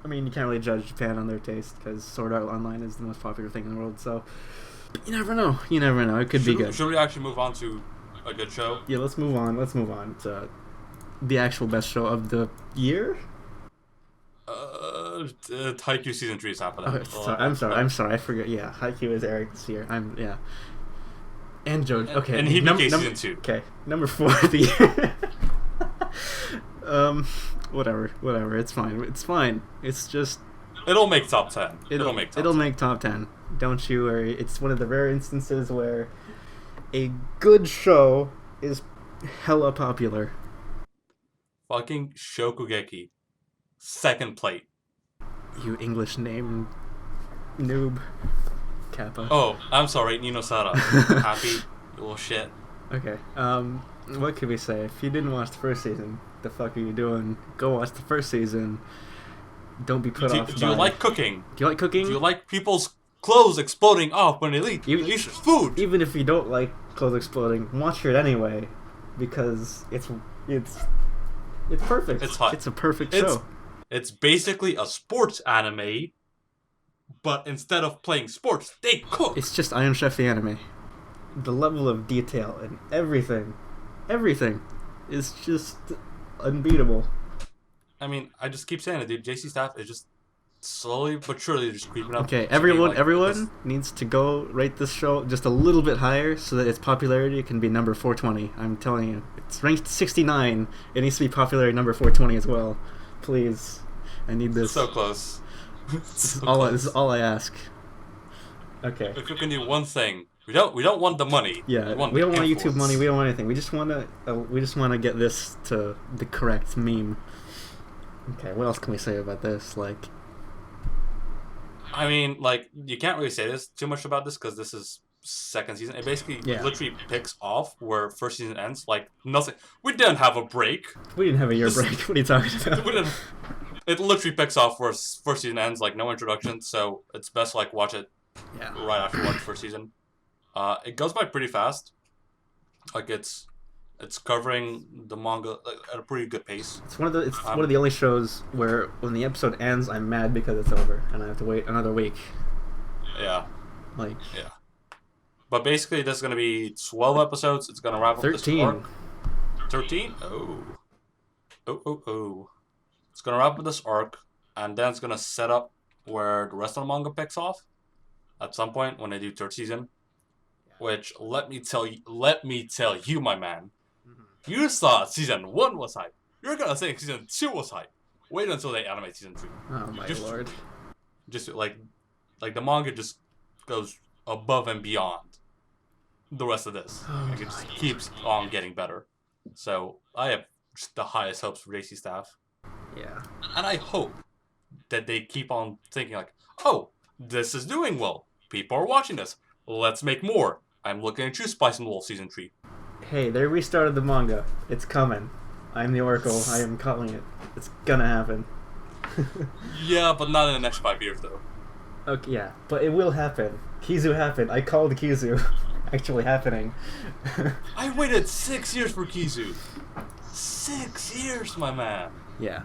Speaker 2: I mean, you can't really judge Japan on their taste because Sword Art Online is the most popular thing in the world. So, but you never know. It could be good.
Speaker 1: Should we actually move on to a good show?
Speaker 2: Yeah, let's move on to the actual best show of the year.
Speaker 1: Haikyuu season 3 is happening.
Speaker 2: I'm sorry. I forget. Yeah, Haikyuu is airing this year. And Jojo. Okay.
Speaker 1: And Hibike season 2.
Speaker 2: Okay. Number 4 of the year. Whatever. It's fine. It's just...
Speaker 1: It'll make top 10.
Speaker 2: It'll make top 10. Don't you worry. It's one of the rare instances where a good show is hella popular.
Speaker 1: Fucking Shokugeki. Second plate.
Speaker 2: You English name noob. Kappa.
Speaker 1: Oh, I'm sorry, Nino Sara. Happy, you little shit.
Speaker 2: Okay, what can we say? If you didn't watch the first season, the fuck are you doing? Go watch the first season. Don't be put off.
Speaker 1: Do you like cooking?
Speaker 2: Do you like cooking?
Speaker 1: Do you like people's clothes exploding off when they eat food?
Speaker 2: Even if you don't like clothes exploding, watch it anyway, because it's perfect.
Speaker 1: It's hot.
Speaker 2: It's a perfect show.
Speaker 1: It's basically a sports anime, but instead of playing sports, they cook.
Speaker 2: It's just Iron Chef the anime. The level of detail and everything is just unbeatable.
Speaker 1: I mean, I just keep saying it, dude. JC Staff is just slowly but surely just creeping up.
Speaker 2: Okay, everyone needs to go rate this show just a little bit higher so that its popularity can be number 420. I'm telling you, it's ranked 69. It needs to be popularity number 420 as well. Please, I need this.
Speaker 1: So close.
Speaker 2: This is all I ask. Okay.
Speaker 1: If you can do one thing, we don't want the money.
Speaker 2: Yeah, we don't want YouTube money. We don't want anything. We just want to get this to the correct meme. Okay, what else can we say about this?
Speaker 1: I mean, you can't really say this too much about this because this is second season. It basically literally picks off where first season ends. Nothing. We didn't have a break.
Speaker 2: We didn't have a year break. What are you talking about?
Speaker 1: It literally picks off where first season ends. No introduction, so it's best to watch it right after you watch first season. It goes by pretty fast. It's covering the manga at a pretty good pace.
Speaker 2: It's one of the only shows where when the episode ends, I'm mad because it's over and I have to wait another week.
Speaker 1: Yeah.
Speaker 2: Yeah.
Speaker 1: But basically, this is gonna be 12 episodes. It's gonna wrap up
Speaker 2: 13.
Speaker 1: This arc. 13? Oh. It's gonna wrap up this arc, and then it's gonna set up where the rest of the manga picks off. at some point when they do third season. Which let me tell you, my man. You thought season 1 was hype. You're gonna say season 2 was hype. Wait until they animate season 2.
Speaker 2: Oh my lord!
Speaker 1: Just like the manga just goes above and beyond the rest of this. Like, it just keeps on getting better. So I have just the highest hopes for JC staff.
Speaker 2: Yeah.
Speaker 1: And I hope that they keep on thinking like, oh, this is doing well. People are watching this. Let's make more. I'm looking at you, Spice and Wolf Season 3.
Speaker 2: Hey, they restarted the manga. It's coming. I'm the Oracle. I am calling it. It's gonna happen.
Speaker 1: Yeah, but not in the next 5 years, though.
Speaker 2: Okay, yeah, but it will happen. Kizu happened. I called Kizu. Actually happening.
Speaker 1: I waited 6 years for Kizu. 6 years, my man.
Speaker 2: Yeah.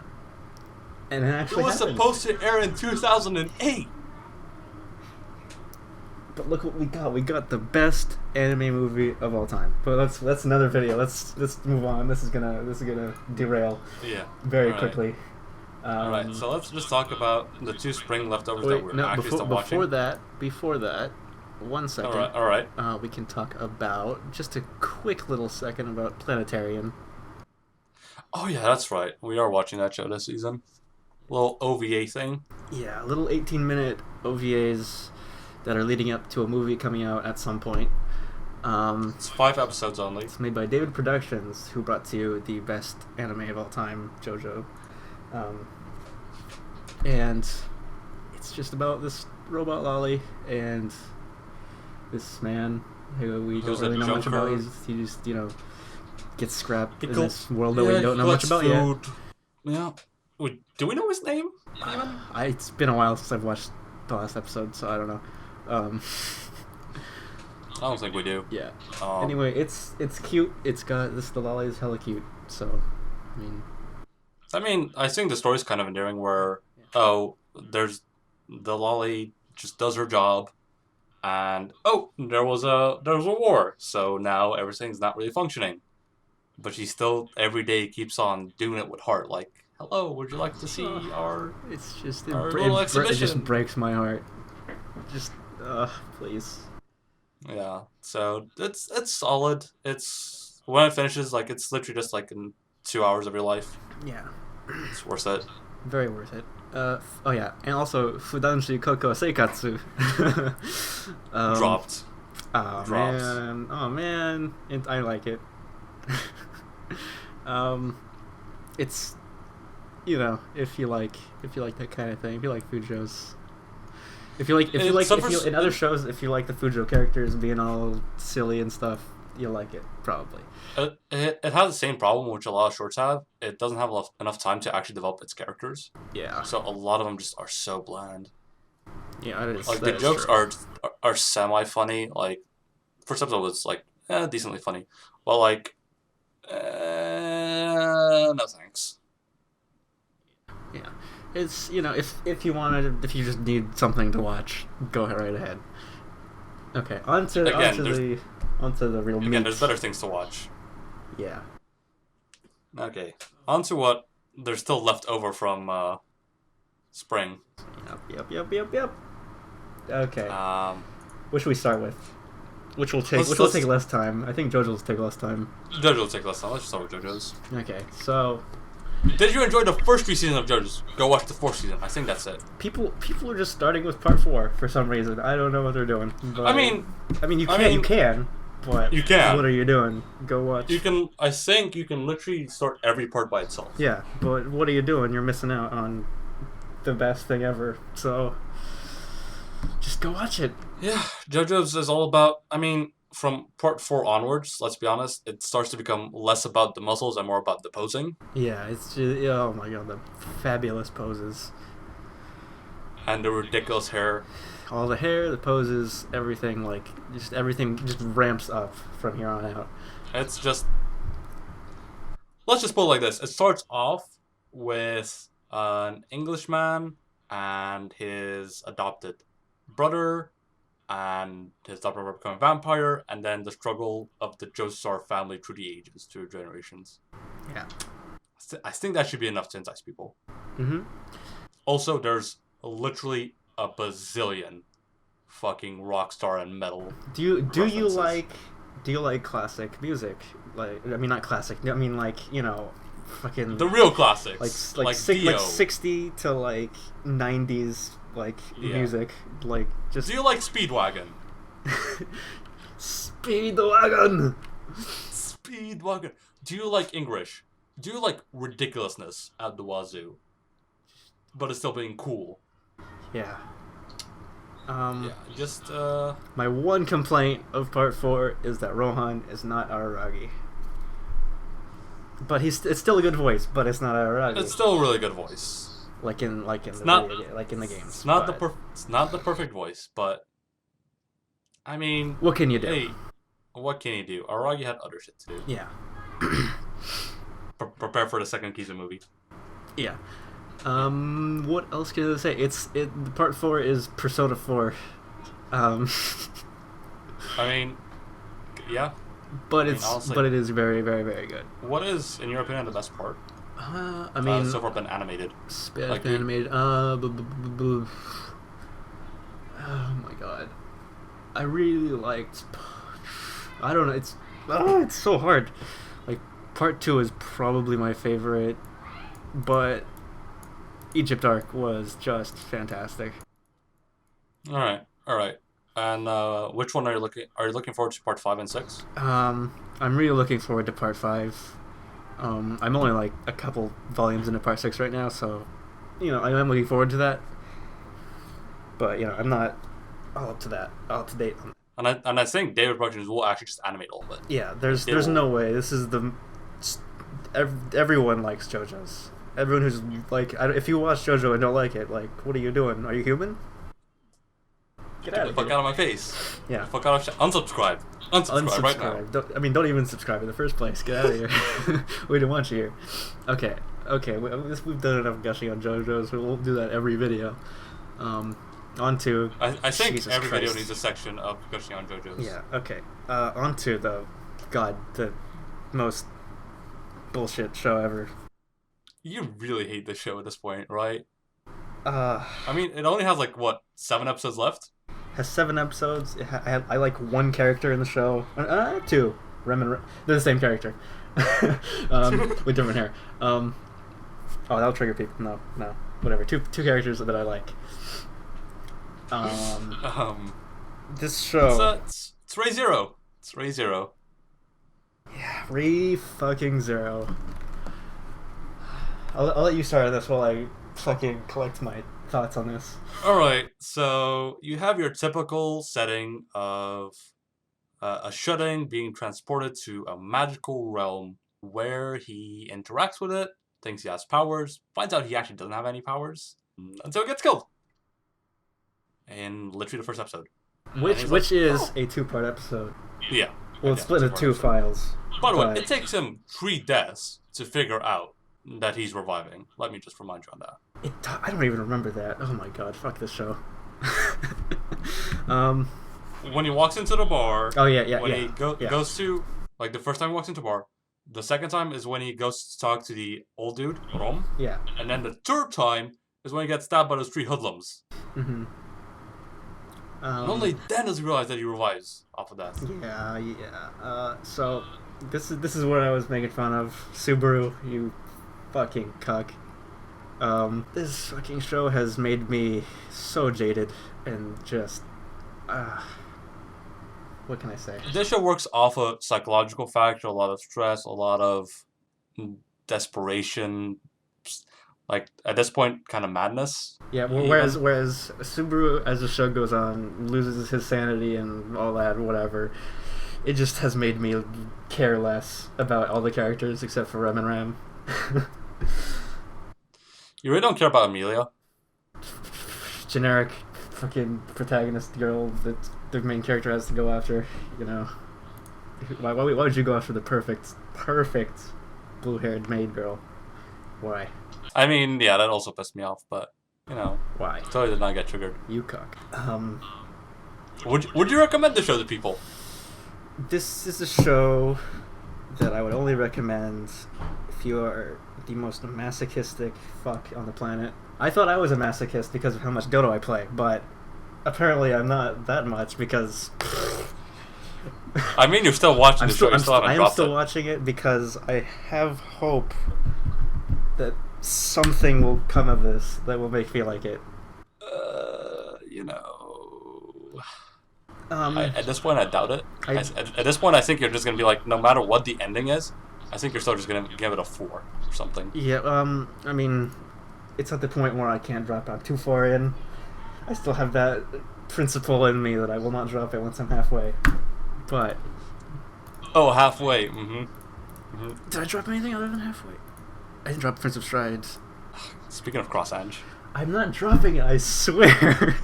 Speaker 2: And it actually
Speaker 1: It was
Speaker 2: happened.
Speaker 1: supposed to air in 2008.
Speaker 2: But look what we got. We got the best anime movie of all time. But that's another video. Let's move on. This is gonna derail.
Speaker 1: Yeah.
Speaker 2: Very
Speaker 1: All right.
Speaker 2: quickly.
Speaker 1: Alright, so let's just talk about the 2 spring leftovers that we're actually still
Speaker 2: before
Speaker 1: watching.
Speaker 2: before that, 1 second.
Speaker 1: Alright.
Speaker 2: We can talk about just a quick little second about Planetarian.
Speaker 1: Oh yeah, that's right. We are watching that show this season. Little OVA thing.
Speaker 2: Yeah, little 18-minute OVAs that are leading up to a movie coming out at some point.
Speaker 1: It's 5 episodes only.
Speaker 2: It's made by David Productions, who brought to you the best anime of all time, Jojo. And it's just about this robot lolly and this man who we don't really know much about. He just, gets scrapped in this world that we don't know much about yet.
Speaker 1: Yeah. Wait, do we know his name? Even?
Speaker 2: It's been a while since I've watched the last episode, so I don't know.
Speaker 1: I don't think we do.
Speaker 2: Yeah. Anyway, it's cute. It's got the lolly is hella cute. So,
Speaker 1: I think the story's kind of endearing where, there's the lolly just does her job, and there was a war, so now everything's not really functioning. But she still every day keeps on doing it with heart, like, hello, would you like to see our little exhibition?
Speaker 2: It just breaks my heart. Just please.
Speaker 1: Yeah. So it's solid. It's when it finishes, like, it's literally just like in 2 hours of your life.
Speaker 2: Yeah.
Speaker 1: It's worth it.
Speaker 2: Very worth it. Oh yeah, and also Fudanshi Koukou Sekatsu.
Speaker 1: Dropped.
Speaker 2: Oh man. Oh man. I like it. It's if you like that kind of thing, if you like Fujo's, in other shows, if you like the Fujo characters being all silly and stuff, you'll like it probably.
Speaker 1: It has the same problem which a lot of shorts have. It doesn't have enough time to actually develop its characters.
Speaker 2: Yeah.
Speaker 1: So a lot of them just are so bland.
Speaker 2: Yeah, it is.
Speaker 1: Like, the jokes are semi funny. Like, first episode was like decently funny, but like, no thanks.
Speaker 2: Yeah, it's if you just need something to watch, go right ahead. Okay, onto the real meat.
Speaker 1: Again, there's better things to watch.
Speaker 2: Yeah.
Speaker 1: Okay, onto what there's still left over from spring.
Speaker 2: Yep. Okay. What should we start with? Which will take less time. I think JoJo's take less time.
Speaker 1: JoJo will take less time. Let's just start with JoJo's.
Speaker 2: Okay, so
Speaker 1: did you enjoy the first 3 seasons of JoJo's? Go watch the 4th season. I think that's it.
Speaker 2: People are just starting with part 4 for some reason. I don't know what they're doing. But, you can. But
Speaker 1: you can.
Speaker 2: What are you doing? Go watch.
Speaker 1: You can. I think you can literally start every part by itself.
Speaker 2: Yeah, but what are you doing? You're missing out on the best thing ever. So just go watch it.
Speaker 1: Yeah, JoJo's is all about. From part 4 onwards, let's be honest, it starts to become less about the muscles and more about the posing.
Speaker 2: Yeah, it's just, oh my god, the fabulous poses.
Speaker 1: And the ridiculous hair.
Speaker 2: All the hair, the poses, everything, everything just ramps up from here on out.
Speaker 1: It's just... Let's just put it like this. It starts off with an Englishman and his adopted brother, and his daughter becoming a vampire, and then the struggle of the Joestar family through the ages, through generations.
Speaker 2: Yeah.
Speaker 1: I think that should be enough to entice people.
Speaker 2: Mm-hmm.
Speaker 1: Also, there's literally a bazillion fucking rock star and metal.
Speaker 2: Do you
Speaker 1: references.
Speaker 2: like classic music? Like, I mean, not classic. I mean, like, you know, fucking
Speaker 1: The real classics,
Speaker 2: like
Speaker 1: Dio.
Speaker 2: 60 to like 90s like music, like just.
Speaker 1: Do you like Speedwagon?
Speaker 2: Speedwagon.
Speaker 1: Speedwagon. Do you like English? Do you like ridiculousness at the wazoo, but it's still being cool?
Speaker 2: Yeah.
Speaker 1: Just
Speaker 2: My one complaint of Part 4 is that Rohan is not Araragi. But it's still a good voice, but it's not Araragi.
Speaker 1: it's still a really good voice.
Speaker 2: like in the games.
Speaker 1: It's not
Speaker 2: but
Speaker 1: it's not the perfect voice, but I mean,
Speaker 2: what can you do?
Speaker 1: hey, what can you do? Araragi had other shit to do.
Speaker 2: Yeah.
Speaker 1: Prepare for the second Kizu movie.
Speaker 2: Yeah. What else can I say? Part 4 is Persona 4.
Speaker 1: I mean, yeah.
Speaker 2: But
Speaker 1: honestly,
Speaker 2: it is very, very, very good.
Speaker 1: What is, in your opinion, the best part?
Speaker 2: I mean,
Speaker 1: so far been animated.
Speaker 2: Like animated. Oh my god, I really liked. I don't know. It's so hard. Like, Part 2 is probably my favorite, but Egypt arc was just fantastic.
Speaker 1: All right. And which one are you looking? Are you looking forward to Part 5 and 6?
Speaker 2: I'm really looking forward to Part 5. I'm only like a couple volumes into Part 6 right now, so, you know, I am looking forward to that. But, you know, I'm not all up to date on that.
Speaker 1: And I think David Productions will actually just animate all of it.
Speaker 2: Yeah, there's no way. This is everyone likes JoJo's. Everyone who's like, if you watch JoJo and don't like it, like, what are you doing? Are you human? Get out of here.
Speaker 1: Fuck out of my face.
Speaker 2: Yeah.
Speaker 1: Fuck out of unsubscribe. Unsubscribe right now.
Speaker 2: Don't even subscribe in the first place. Get out of here. We didn't want you here. Okay. We've done enough gushing on JoJo's. We'll do that every video. On to.
Speaker 1: I think
Speaker 2: Jesus
Speaker 1: every
Speaker 2: Christ.
Speaker 1: video needs a section of gushing on JoJo's.
Speaker 2: Yeah. Okay. On to the most bullshit show ever.
Speaker 1: You really hate this show at this point, right?
Speaker 2: I
Speaker 1: mean, it only has like what 7 episodes left.
Speaker 2: Has 7 episodes. I like one character in the show. 2. Rem and Rem. They're the same character, with different hair. Oh, that'll trigger people. No, whatever. Two characters that I like. This show.
Speaker 1: It's Ray Zero. It's Ray Zero.
Speaker 2: Yeah, fucking Zero. I'll let you start on this while I fucking collect my thoughts on this.
Speaker 1: Alright, so you have your typical setting of a shutting being transported to a magical realm where he interacts with it, thinks he has powers, finds out he actually doesn't have any powers, until he gets killed. In literally the first episode.
Speaker 2: Which is a 2-part episode.
Speaker 1: Yeah.
Speaker 2: Well, it's split into 2 files.
Speaker 1: By the way, it takes him 3 deaths to figure out that he's reviving. Let me just remind you on that.
Speaker 2: I don't even remember that. Oh my god, fuck this show.
Speaker 1: When he walks into the bar.
Speaker 2: Oh yeah.
Speaker 1: When he goes to, like, the first time he walks into the bar. The second time is when he goes to talk to the old dude, Rom.
Speaker 2: Yeah.
Speaker 1: And then the third time is when he gets stabbed by those 3 hoodlums.
Speaker 2: Mm-hmm.
Speaker 1: And only then does he realize that he revives off of that.
Speaker 2: Yeah. So this is what I was making fun of. Subaru, you fucking cuck. This fucking show has made me so jaded and just what can I say?
Speaker 1: This show works off a psychological factor, a lot of stress, a lot of desperation, like at this point kind of madness.
Speaker 2: Yeah, whereas Subaru, as the show goes on, loses his sanity and all that, whatever. It just has made me care less about all the characters except for Rem and Ram.
Speaker 1: You really don't care about Amelia?
Speaker 2: Generic fucking protagonist girl that the main character has to go after, you know. Why would you go after the perfect blue-haired maid girl? Why?
Speaker 1: I mean, yeah, that also pissed me off, but, you know.
Speaker 2: Why?
Speaker 1: Totally did not get triggered.
Speaker 2: You cock.
Speaker 1: Would you recommend the show to people?
Speaker 2: This is a show that I would only recommend if you are the most masochistic fuck on the planet. I thought I was a masochist because of how much Dodo I play, but apparently I'm not that much because
Speaker 1: I mean, you're still watching the show. You still haven't
Speaker 2: I am
Speaker 1: dropped
Speaker 2: still
Speaker 1: it.
Speaker 2: watching it because I have hope that something will come of this that will make me like it.
Speaker 1: You know,
Speaker 2: Um,
Speaker 1: at this point, I doubt it.
Speaker 2: I
Speaker 1: At this point, I think you're just gonna be like, no matter what the ending is, I think you're still just gonna give it a 4 or something.
Speaker 2: yeah. I mean, it's at the point where I can't drop out too far in. I still have that principle in me that I will not drop it once I'm halfway. But
Speaker 1: Oh, halfway.
Speaker 2: did I drop anything other than halfway? I didn't drop Prince of Strides.
Speaker 1: Speaking of cross edge,
Speaker 2: I'm not dropping it. I swear.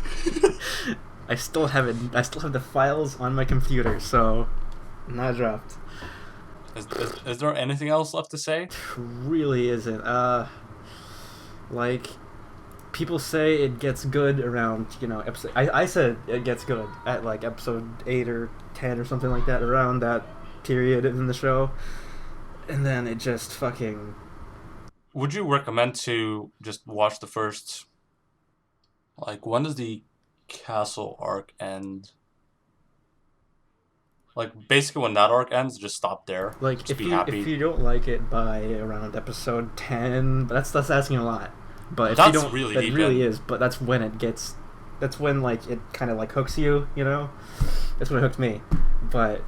Speaker 2: I still have it. I still have the files on my computer, so not dropped.
Speaker 1: is there anything else left to say?
Speaker 2: Really isn't. Like people say it gets good around episode. I said it gets good at like episode 8 or 10 or something like that, around that period in the show, and then it just fucking.
Speaker 1: Would you recommend to just watch the first? Like, when does the castle arc end? Like, basically, when that arc ends, just stop there.
Speaker 2: Like
Speaker 1: just
Speaker 2: if
Speaker 1: be
Speaker 2: you
Speaker 1: happy.
Speaker 2: if you don't like it by around episode 10, but that's asking a lot. But if
Speaker 1: That's
Speaker 2: you don't,
Speaker 1: really
Speaker 2: that
Speaker 1: deep
Speaker 2: really
Speaker 1: in.
Speaker 2: is. But that's when it gets. That's when like it kind of like hooks you. That's when it hooked me. But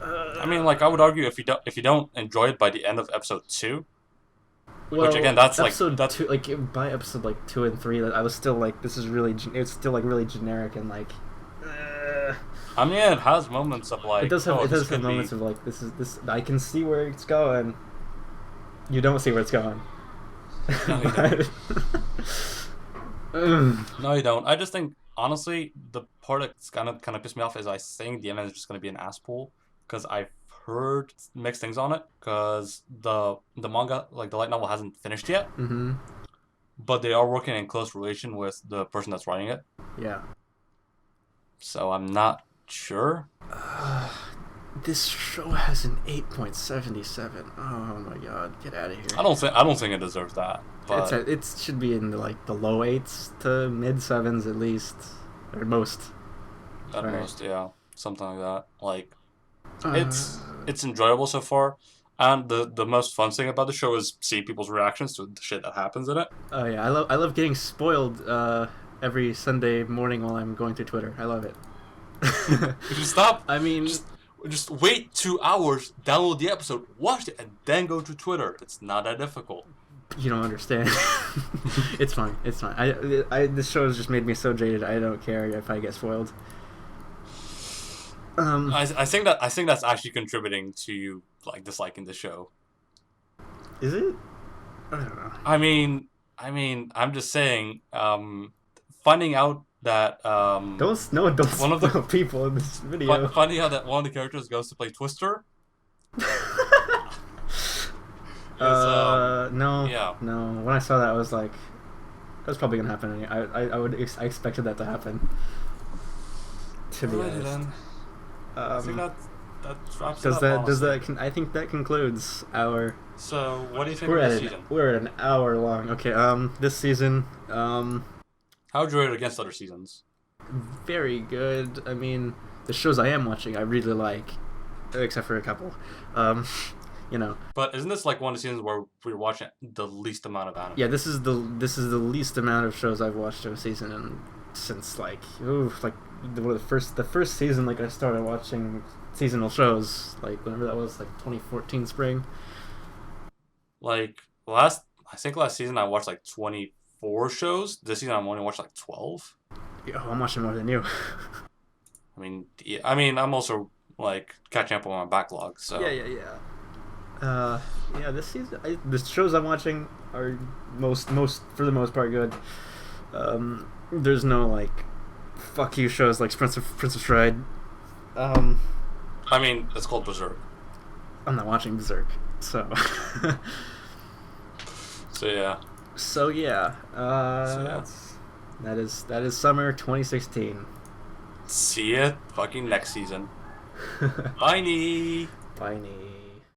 Speaker 1: I mean, like, I would argue if you don't enjoy it by the end of episode 2,
Speaker 2: well,
Speaker 1: which again, that's like
Speaker 2: episode
Speaker 1: that's
Speaker 2: 2. Like by episode like 2 and 3, I was still like, this is really. It's still like really generic and like.
Speaker 1: I mean, it has moments of like
Speaker 2: It does have
Speaker 1: oh,
Speaker 2: it
Speaker 1: this
Speaker 2: does have
Speaker 1: could
Speaker 2: moments
Speaker 1: be...
Speaker 2: of like, this. I can see where it's going. You don't see where it's going.
Speaker 1: No, you don't. No, you don't. I just think honestly, the part that's kind of pissed me off is I think the ending is just gonna be an ass pull, because I've heard mixed things on it, because the manga, like the light novel, hasn't finished yet,
Speaker 2: Mm-hmm.
Speaker 1: but they are working in close relation with the person that's writing it.
Speaker 2: Yeah.
Speaker 1: So I'm not sure.
Speaker 2: This show has an 8.77. Oh my god, get out of here.
Speaker 1: I don't think it deserves that. But
Speaker 2: It should be in like the low 8s to mid 7s at least, or most.
Speaker 1: at
Speaker 2: Right.
Speaker 1: most, yeah, something like that. Like
Speaker 2: Uh,
Speaker 1: it's enjoyable so far. And the most fun thing about the show is seeing people's reactions to the shit that happens in it.
Speaker 2: Oh yeah, I love getting spoiled every Sunday morning while I'm going through Twitter. I love it.
Speaker 1: Just stop.
Speaker 2: I mean,
Speaker 1: Just wait 2 hours, download the episode, watch it, and then go to Twitter. It's not that difficult.
Speaker 2: you don't understand. It's fine. It's fine. This show has just made me so jaded. I don't care if I get spoiled.
Speaker 1: I think that's actually contributing to you like disliking the show.
Speaker 2: Is it? I don't know.
Speaker 1: I mean, I'm just saying. Finding out that
Speaker 2: Don't
Speaker 1: one of the
Speaker 2: spoil people in this video.
Speaker 1: finding out that one of the characters goes to play Twister.
Speaker 2: No.
Speaker 1: yeah.
Speaker 2: No. When I saw that, I was like, that's probably gonna happen. I expected that to happen. To be
Speaker 1: Alrighty
Speaker 2: honest.
Speaker 1: then. I think that wraps it
Speaker 2: Does
Speaker 1: up,
Speaker 2: that
Speaker 1: honestly.
Speaker 2: I think that concludes our.
Speaker 1: So, what do you think
Speaker 2: We're
Speaker 1: of
Speaker 2: at
Speaker 1: this
Speaker 2: an,
Speaker 1: season?
Speaker 2: we're at an hour long. Okay. This season.
Speaker 1: How would you rate it against other seasons?
Speaker 2: Very good. I mean, the shows I am watching, I really like, except for a couple.
Speaker 1: But isn't this like one of the seasons where we're watching the least amount of anime?
Speaker 2: Yeah, this is the least amount of shows I've watched in a season, and since the first season, like I started watching seasonal shows, like whenever that was, like 2014 spring.
Speaker 1: Like I think last season I watched like 24 shows. This season I'm only watched like 12.
Speaker 2: Yeah, I'm watching more than you.
Speaker 1: I mean, I'm also like catching up on my backlog. So
Speaker 2: Yeah. This season, the shows I'm watching are most for the most part good. There's no like fuck you shows like Prince of Stride.
Speaker 1: I mean, it's called Berserk.
Speaker 2: I'm not watching Berserk, so.
Speaker 1: So yeah.
Speaker 2: So yeah. That is summer 2016.
Speaker 1: See ya fucking next season. Bye.
Speaker 2: Bye.